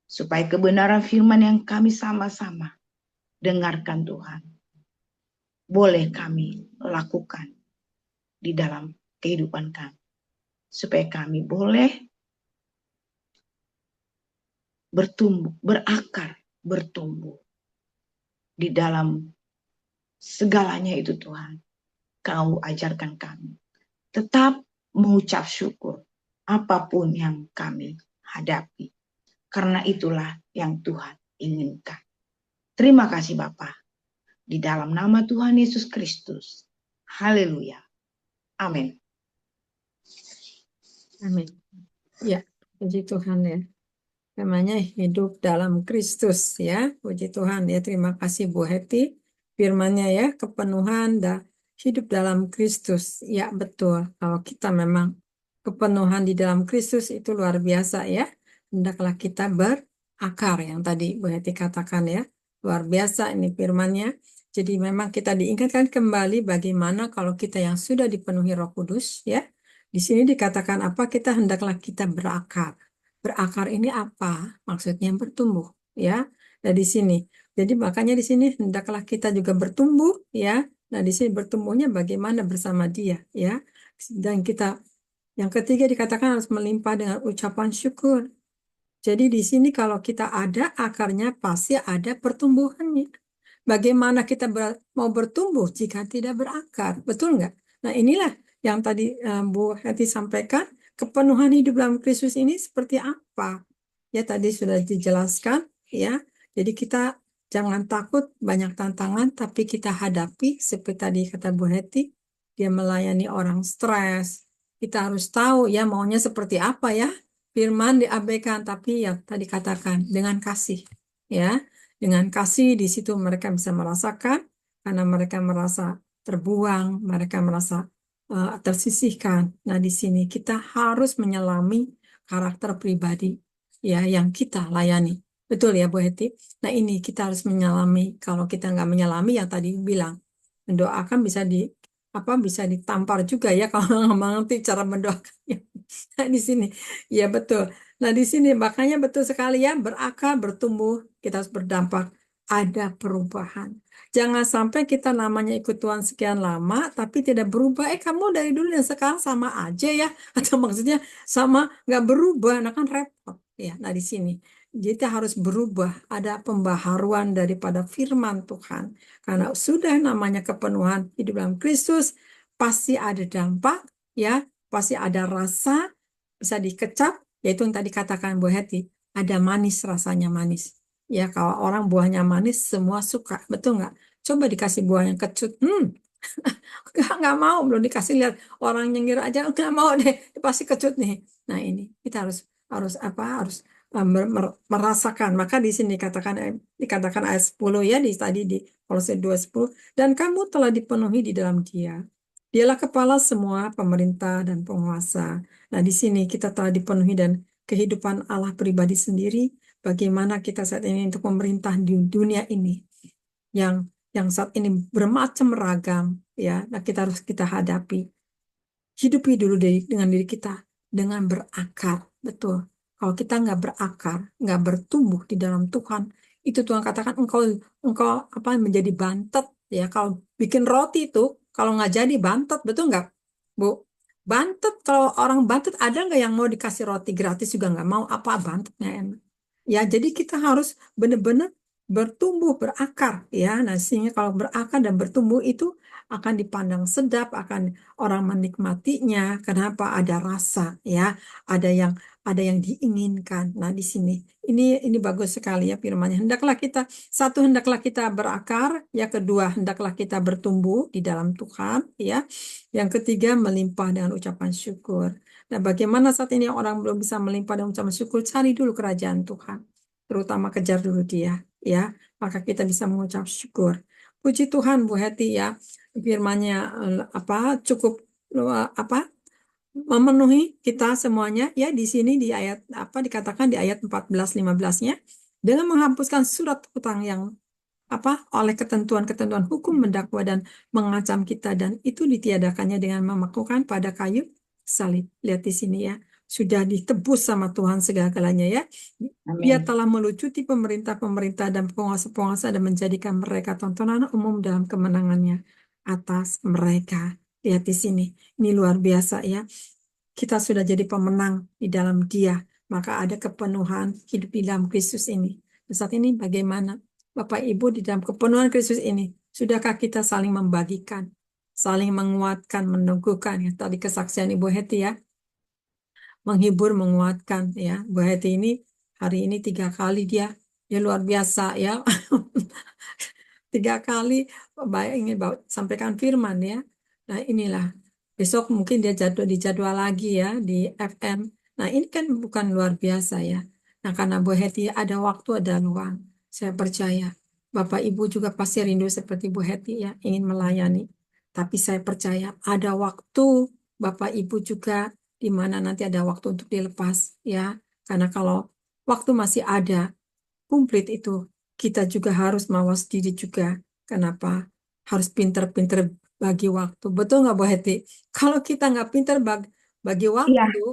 supaya kebenaran firman yang kami sama-sama dengarkan Tuhan, boleh kami lakukan di dalam kehidupan kami, supaya kami boleh bertumbuh, berakar, bertumbuh di dalam segalanya itu Tuhan. Kau ajarkan kami tetap mengucap syukur apapun yang kami hadapi, karena itulah yang Tuhan inginkan. Terima kasih Bapa, di dalam nama Tuhan Yesus Kristus. Haleluya. Amin. Amin. Ya, puji Tuhan ya. Namanya hidup dalam Kristus ya. Puji Tuhan ya. Terima kasih Bu Heti. Firman-Nya ya, kepenuhan dan hidup dalam Kristus. Ya, betul. Kalau kita memang kepenuhan di dalam Kristus itu luar biasa ya. Hendaklah kita berakar yang tadi Bu Heti katakan ya. Luar biasa ini firman-Nya. Jadi memang kita diingatkan kembali bagaimana kalau kita yang sudah dipenuhi Roh Kudus ya. Di sini dikatakan apa? Kita hendaklah kita berakar. Berakar ini apa? Maksudnya bertumbuh, ya. Nah, di sini. Jadi makanya di sini hendaklah kita juga bertumbuh, ya. Nah, di sini bertumbuhnya bagaimana bersama Dia, ya. Dan kita yang ketiga dikatakan harus melimpah dengan ucapan syukur. Jadi di sini kalau kita ada akarnya pasti ada pertumbuhannya. Bagaimana kita mau bertumbuh jika tidak berakar? Betul nggak? Nah, inilah yang tadi Bu Heti sampaikan, kepenuhan hidup dalam Kristus ini seperti apa? Ya, tadi sudah dijelaskan, ya. Jadi kita jangan takut banyak tantangan, tapi kita hadapi seperti tadi kata Bu Heti, dia melayani orang stres. Kita harus tahu ya maunya seperti apa ya. Firman diabaikan, tapi ya tadi katakan dengan kasih, ya. Dengan kasih di situ mereka bisa merasakan, karena mereka merasa terbuang, mereka merasa tersisihkan. Nah, di sini kita harus menyelami karakter pribadi ya yang kita layani. Betul ya Bu Heti? Nah, ini kita harus menyelami. Kalau kita nggak menyelami yang tadi bilang, mendoakan bisa ditampar juga ya kalau nggak mengerti cara mendoakannya. Nah, di sini ya betul. Nah, di sini makanya betul sekali ya, berakar, bertumbuh, kita harus berdampak, ada perubahan. Jangan sampai kita namanya ikut Tuhan sekian lama, tapi tidak berubah. Kamu dari dulu dan sekarang sama aja ya. Atau maksudnya sama, nggak berubah. Nah, kan repot. Ya, nah di sini. Kita harus berubah. Ada pembaharuan daripada firman Tuhan. Karena sudah namanya kepenuhan hidup dalam Kristus, pasti ada dampak, ya, pasti ada rasa, bisa dikecap, yaitu yang tadi katakan Bu Heti, ada manis, rasanya manis. Ya, kalau orang buahnya manis, semua suka. Betul nggak? Coba dikasih buah yang kecut. Nggak mau, belum dikasih lihat. Orang nyengir aja, nggak mau deh. Pasti kecut nih. Nah, ini kita harus merasakan. Maka di sini dikatakan ayat 10 ya, tadi di Kolose 2:10. Dan kamu telah dipenuhi di dalam Dia. Dialah kepala semua pemerintah dan penguasa. Nah, di sini kita telah dipenuhi dan kehidupan Allah pribadi sendiri. Bagaimana kita saat ini untuk memerintah di dunia ini yang saat ini bermacam ragam, ya. Nah, kita harus kita hadapi. Hidupi dulu dengan diri kita dengan berakar, betul. Kalau kita nggak berakar, nggak bertumbuh di dalam Tuhan, itu Tuhan katakan engkau apa menjadi bantet, ya. Kalau bikin roti itu kalau nggak jadi bantet, betul nggak, Bu? Bantet, kalau orang bantet ada nggak yang mau dikasih roti gratis juga nggak mau, apa bantetnya enak. Ya, jadi kita harus benar-benar bertumbuh, berakar, ya. Nah, sehingga kalau berakar dan bertumbuh itu akan dipandang sedap, akan orang menikmatinya. Kenapa? Ada rasa, ya. Ada yang diinginkan. Nah, di sini ini bagus sekali ya firman-Nya. Hendaklah kita berakar, ya, kedua hendaklah kita bertumbuh di dalam Tuhan, ya. Yang ketiga melimpah dengan ucapan syukur. Nah, bagaimana saat ini orang belum bisa melimpah dengan ucapan syukur? Cari dulu kerajaan Tuhan. Terutama kejar dulu Dia, ya. Maka kita bisa mengucap syukur. Puji Tuhan Bu Heti ya. Firman-Nya cukup memenuhi kita semuanya ya. Di sini di ayat dikatakan di ayat 14-15-nya, dengan menghapuskan surat hutang yang oleh ketentuan-ketentuan hukum mendakwa dan mengancam kita, dan itu ditiadakannya dengan memakukan pada kayu salib. Lihat di sini ya. Sudah ditebus sama Tuhan segala-galanya ya. Dia Amin. telah melucuti pemerintah-pemerintah dan penguasa-penguasa dan menjadikan mereka tontonan umum dalam kemenangannya atas mereka. Lihat di sini. Ini luar biasa ya. Kita sudah jadi pemenang di dalam Dia. Maka ada kepenuhan hidup di dalam Kristus ini. Dan saat ini bagaimana? Bapak Ibu di dalam kepenuhan Kristus ini, sudahkah kita saling membagikan, saling menguatkan, meneguhkan ya. Tadi kesaksian Ibu Heti ya, menghibur, menguatkan ya. Bu Heti ini hari ini 3 kali dia luar biasa ya. 3 kali ingin sampaikan firman ya. Nah inilah besok mungkin dia dijadwal lagi ya di FM. Nah ini kan bukan luar biasa ya. Nah karena Bu Heti ada waktu, ada luang. Saya percaya Bapak Ibu juga pasti rindu seperti Bu Heti ya, ingin melayani. Tapi saya percaya ada waktu Bapak Ibu juga di mana nanti ada waktu untuk dilepas ya. Karena kalau waktu masih ada, komplit itu, kita juga harus mawas diri juga. Kenapa? Harus pinter-pinter bagi waktu. Betul nggak Bu Heti? Kalau kita nggak pinter bagi Iya, waktu,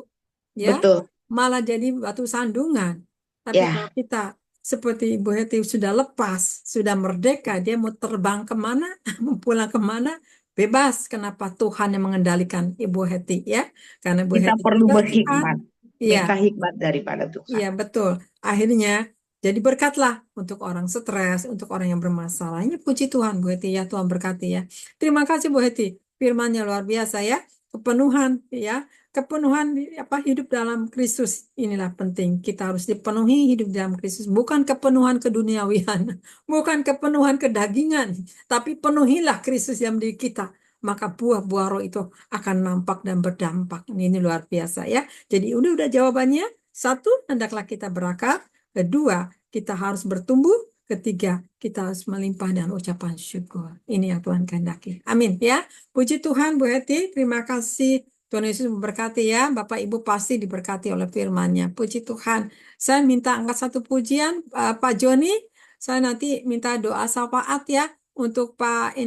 ya betul. malah jadi batu sandungan. Tapi Ya, kalau kita seperti Bu Heti sudah lepas, sudah merdeka, dia mau terbang kemana, mau pulang kemana, bebas. Kenapa? Tuhan yang mengendalikan Ibu Heti ya. Karena Bu kita Heti perlu tinggal Tuhan. berhikmat. Iya, Minta hikmat daripada Tuhan. iya betul. Akhirnya jadi berkatlah untuk orang stres, untuk orang yang bermasalah. Ini puji Tuhan Bu Heti ya, Tuhan berkati ya. Terima kasih Bu Heti. Firman-Nya luar biasa ya. Kepenuhan ya. Kepenuhan hidup dalam Kristus inilah penting. Kita harus dipenuhi hidup dalam Kristus, bukan kepenuhan keduniawian, bukan kepenuhan kedagingan, tapi penuhilah Kristus yang di kita. Maka buah-buah roh itu akan nampak dan berdampak. Ini luar biasa ya. Jadi udah jawabannya. 1, hendaklah kita berakar. 2, kita harus bertumbuh. 3, kita harus melimpah dan ucapan syukur. Ini yang Tuhan kehendaki. Amin ya. Puji Tuhan Bu Heti. Terima kasih. Tuhan Yesus memberkati ya. Bapak Ibu pasti diberkati oleh firman-Nya. Puji Tuhan. Saya minta angkat satu pujian Pak Joni. Saya nanti minta doa syafaat ya untuk Pak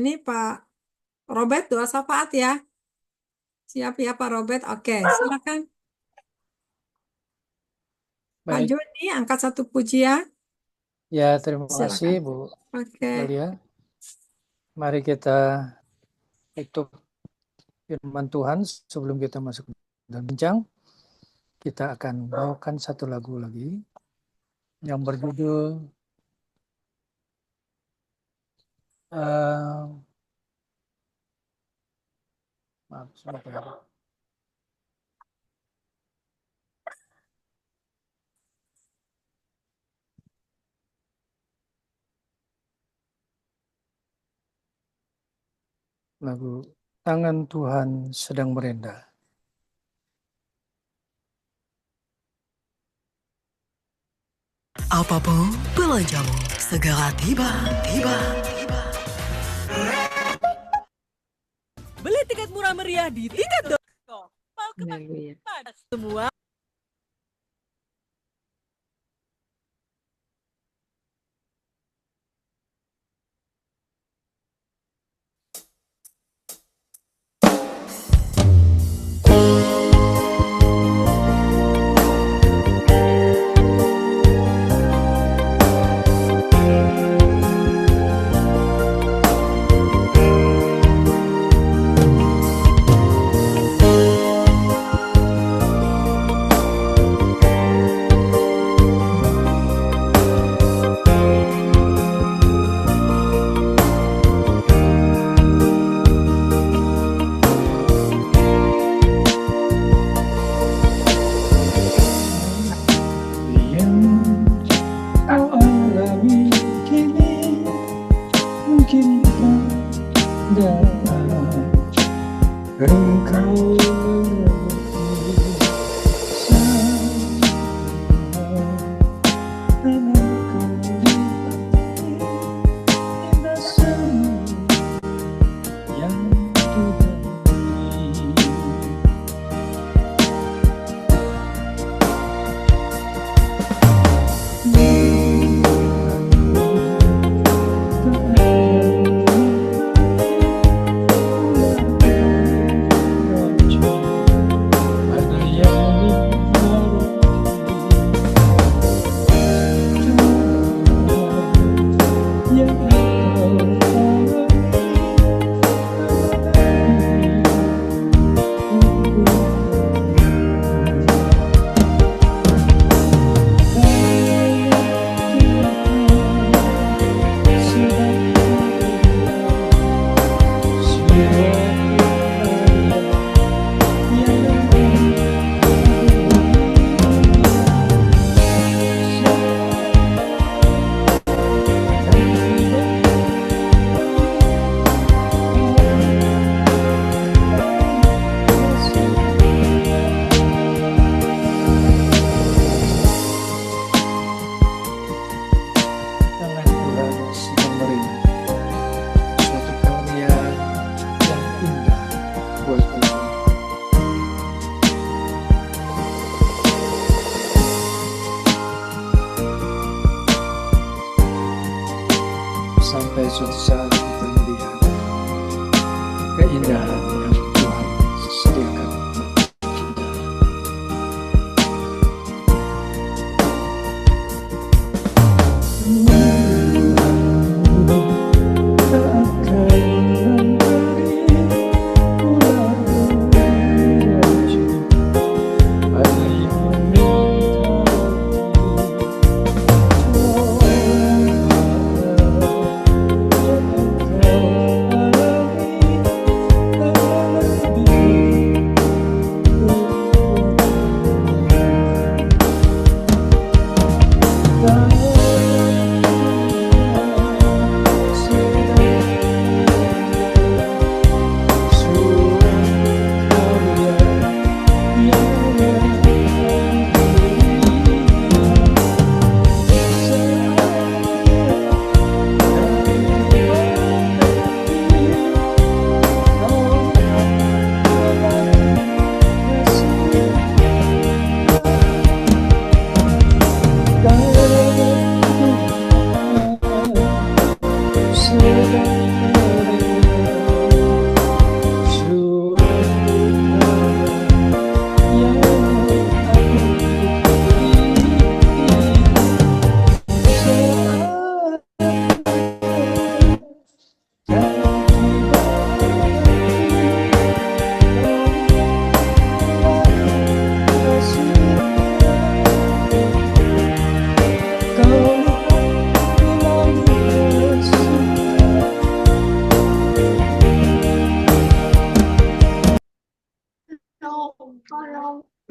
Robert, doa syafaat ya. Siap ya Pak Robert. Oke, silakan. Pak Baik, Joni angkat satu pujian. ya terima kasih Silakan. Bu Oke. Dahlia. Mari kita tutup firman Tuhan sebelum kita masuk dan bincang. Kita akan bawakan satu lagu lagi yang berjudul maaf, sebentar. Lagu Tangan Tuhan Sedang Merendah. Apapun belanjamu segera tiba. Beli tiket murah meriah di tiket.com. Mau kemana semua? sampai suatu saat kita melihat keindahan yang Tuhan sediakan.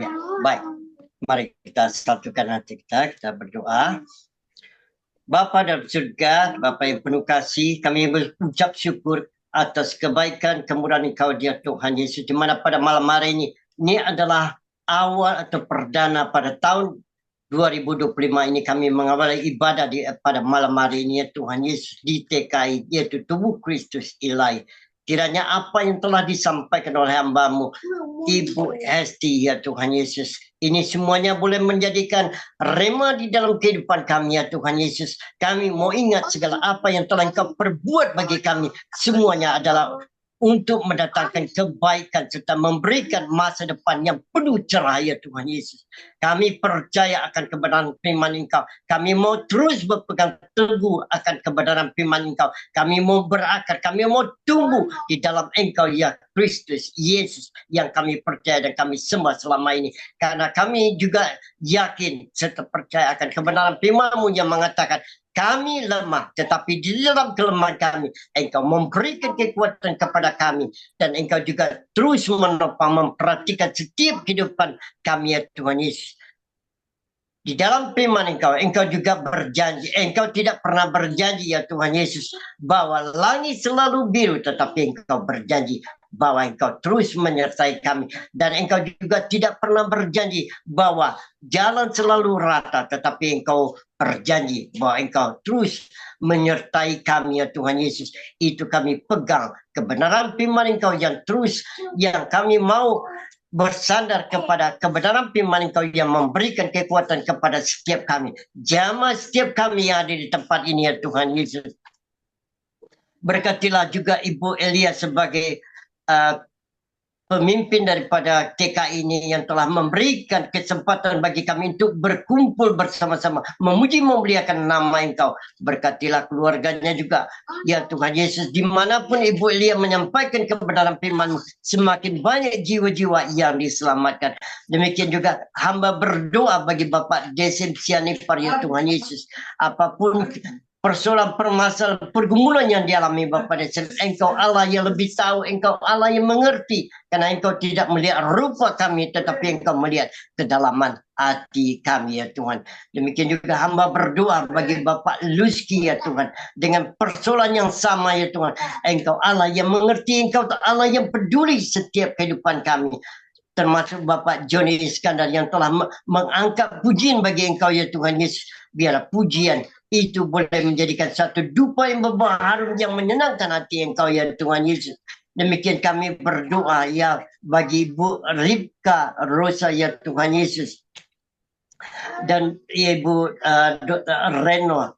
Ya, baik. Mari kita satukan hati kita berdoa. Bapa dalam surga, Bapa yang penuh kasih, kami berucap syukur atas kebaikan kemurahan Engkau dia Tuhan Yesus, di mana pada malam hari ini adalah awal atau perdana pada tahun 2025 ini kami mengawali ibadah pada malam hari ini ya Tuhan Yesus di TKI, yaitu tubuh Kristus ilahi. Kiranya apa yang telah disampaikan oleh hamba-Mu Ibu Esti ya Tuhan Yesus, ini semuanya boleh menjadikan rema di dalam kehidupan kami ya Tuhan Yesus. Kami mau ingat segala apa yang telah Engkau perbuat bagi kami, semuanya adalah untuk mendatangkan kebaikan serta memberikan masa depan yang penuh cahaya Tuhan Yesus. Kami percaya akan kebenaran firman Engkau. Kami mau terus berpegang teguh akan kebenaran firman Engkau. Kami mau berakar, kami mau tumbuh di dalam Engkau ya Kristus Yesus yang kami percaya dan kami sembah selama ini. Karena kami juga yakin serta percaya akan kebenaran firman-Mu yang mengatakan kami lemah, tetapi di dalam kelemahan kami, Engkau memberikan kekuatan kepada kami. Dan Engkau juga terus menopang, memperhatikan setiap kehidupan kami ya Tuhan Yesus. Di dalam firman Engkau juga berjanji, Engkau tidak pernah berjanji ya Tuhan Yesus, bahwa langit selalu biru, tetapi Engkau berjanji bahwa Engkau terus menyertai kami. Dan Engkau juga tidak pernah berjanji bahwa jalan selalu rata, tetapi Engkau berjanji bahwa Engkau terus menyertai kami ya Tuhan Yesus. Itu kami pegang kebenaran firman Engkau yang terus, yang kami mau bersandar kepada kebenaran firman Engkau yang memberikan kekuatan kepada setiap kami. Jamah setiap kami yang ada di tempat ini ya Tuhan Yesus. Berkatilah juga Ibu Elia sebagai pemimpin daripada TKI ini yang telah memberikan kesempatan bagi kami untuk berkumpul bersama-sama memuji memuliakan nama Engkau. Berkatilah keluarganya juga ya Tuhan Yesus, dimanapun Ibu Elia menyampaikan kebenaran firman-Mu, semakin banyak jiwa-jiwa yang diselamatkan. Demikian juga hamba berdoa bagi Bapak Desim Sianipar ya Tuhan Yesus, apapun persoalan permasalahan pergumulan yang dialami Bapak Desim, Engkau Allah yang lebih tahu, Engkau Allah yang mengerti, karena Engkau tidak melihat rupa kami, tetapi Engkau melihat kedalaman hati kami ya Tuhan. Demikian juga hamba berdoa bagi Bapak Luski ya Tuhan, dengan persoalan yang sama ya Tuhan. Engkau Allah yang mengerti, Engkau Allah yang peduli setiap kehidupan kami, termasuk Bapak Joni Iskandar yang telah mengangkat pujian bagi Engkau ya Tuhan Yesus. Biarlah pujian itu boleh menjadikan satu dupa yang membawa harum yang menyenangkan hati Engkau ya Tuhan Yesus. Demikian kami berdoa ya bagi Ibu Ribka Rosa ya Tuhan Yesus, dan Ibu Dr. Reno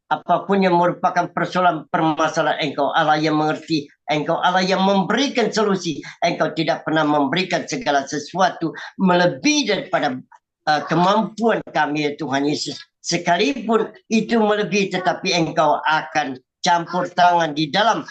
apapun yang merupakan persoalan permasalahan, Engkau Allah yang mengerti, Engkau Allah yang memberikan solusi. Engkau tidak pernah memberikan segala sesuatu melebihi daripada kemampuan kami, ya Tuhan Yesus. Sekalipun itu melebihi, tetapi Engkau akan campur tangan di dalam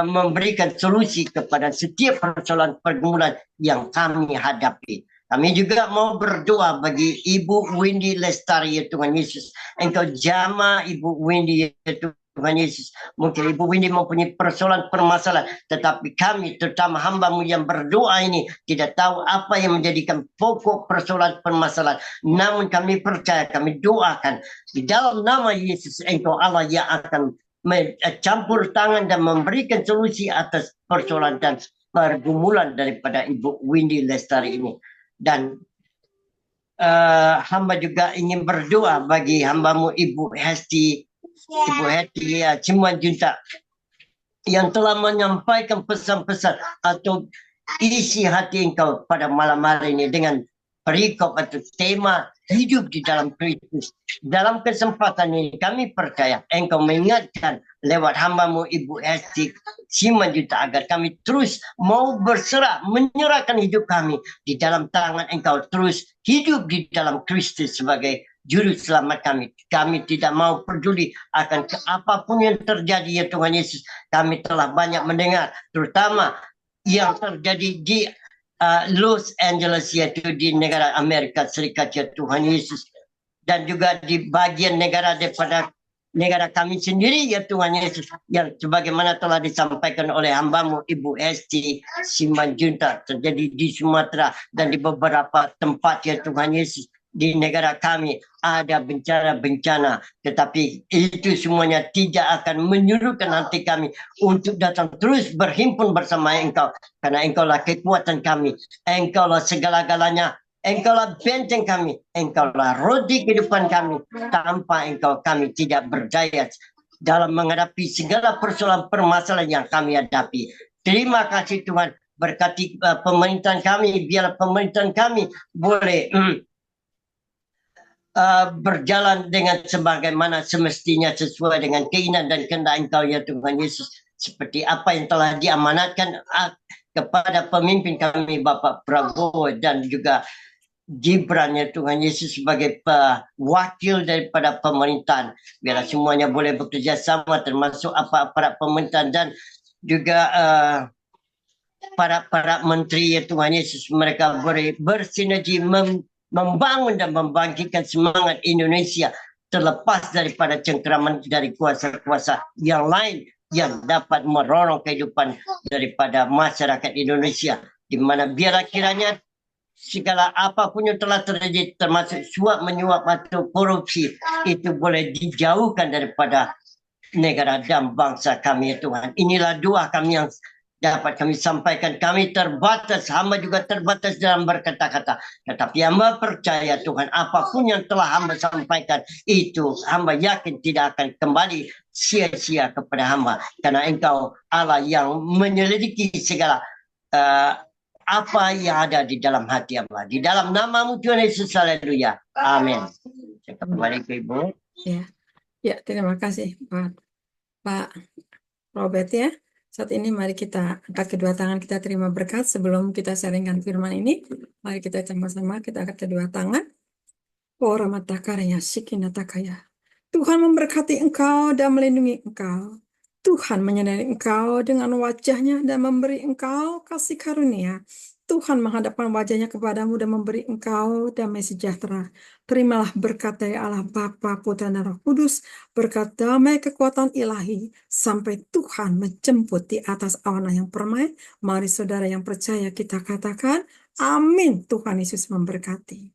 memberikan solusi kepada setiap persoalan pergumulan yang kami hadapi. Kami juga mau berdoa bagi Ibu Windy Lestari, ya Tuhan Yesus. Engkau jamah Ibu Windy, ya Tuhan Yesus. Mungkin Ibu Windy mempunyai persoalan permasalahan, tetapi kami terutama hamba-Mu yang berdoa ini tidak tahu apa yang menjadikan pokok persoalan permasalahan. Namun kami percaya, kami doakan di dalam nama Yesus, Engkau Allah yang akan campur tangan dan memberikan solusi atas persoalan dan pergumulan daripada Ibu Windy Lestari ini. Dan hamba juga ingin berdoa bagi hamba-Mu Ibu Hesti Simanjuntak yang telah menyampaikan pesan-pesan atau isi hati Engkau pada malam hari ini dengan perikop atau tema hidup di dalam Kristus. Dalam kesempatan ini kami percaya Engkau mengingatkan lewat hamba-Mu Ibu Hesti Simanjuntak agar kami terus mau berserah, menyerahkan hidup kami di dalam tangan Engkau, terus hidup di dalam Kristus sebagai juru selamat kami. Kami tidak mau peduli akan apapun yang terjadi, ya Tuhan Yesus. Kami telah banyak mendengar, terutama yang terjadi di Los Angeles, yaitu di negara Amerika Serikat, ya Tuhan Yesus. Dan juga di bagian negara daripada negara kami sendiri, ya Tuhan Yesus, yang sebagaimana telah disampaikan oleh hamba-Mu Ibu Hesti Simanjuntak, terjadi di Sumatera dan di beberapa tempat, ya Tuhan Yesus. Di negara kami ada bencana-bencana, tetapi itu semuanya tidak akan menyurutkan hati kami untuk datang terus berhimpun bersama Engkau, karena Engkaulah kekuatan kami, Engkaulah segala-galanya, Engkaulah benteng kami, Engkaulah roti kehidupan kami. Tanpa Engkau kami tidak berdaya dalam menghadapi segala persoalan permasalahan yang kami hadapi. Terima kasih Tuhan, berkati pemerintahan kami, biar pemerintahan kami boleh berjalan dengan sebagaimana semestinya sesuai dengan keinginan dan kehendak Engkau, ya Tuhan Yesus, seperti apa yang telah diamanatkan kepada pemimpin kami Bapak Prabowo dan juga Gibran, ya Tuhan Yesus, sebagai wakil daripada pemerintahan. Biar semuanya boleh bekerja sama, termasuk aparat pemerintahan dan juga para menteri, ya Tuhan Yesus. Mereka boleh bersinergi membangun dan membangkitkan semangat Indonesia terlepas daripada cengkeraman dari kuasa-kuasa yang lain yang dapat merorong kehidupan daripada masyarakat Indonesia, di mana biarlah kiranya segala apapun yang telah terjadi, termasuk suap menyuap atau korupsi, itu boleh dijauhkan daripada negara dan bangsa kami, ya Tuhan. Inilah doa kami yang dapat kami sampaikan. Kami terbatas, hamba juga terbatas dalam berkata-kata, tetapi hamba percaya Tuhan, apapun yang telah hamba sampaikan itu hamba yakin tidak akan kembali sia-sia kepada hamba, karena Engkau Allah yang menyelidiki segala apa yang ada di dalam hati hamba. Di dalam nama-Mu Tuhan Yesus, haleluya, amin. Kembali ke Ibu. Ya, terima kasih Pak Robert ya. Saat ini mari kita angkat kedua tangan, kita terima berkat. Sebelum kita sharingkan firman ini, mari kita sama-sama kita angkat kedua tangan. Ora matakarya sikinatakaya. Tuhan memberkati engkau dan melindungi engkau. Tuhan menyinari engkau dengan wajahnya dan memberi engkau kasih karunia. Tuhan menghadapkan wajahnya kepadamu dan memberi engkau damai sejahtera. Terimalah berkat dari Allah Bapa, Putra, dan Roh Kudus, berkat damai kekuatan ilahi, sampai Tuhan menjemput di atas awan yang permai. Mari saudara yang percaya kita katakan, amin. Tuhan Yesus memberkati.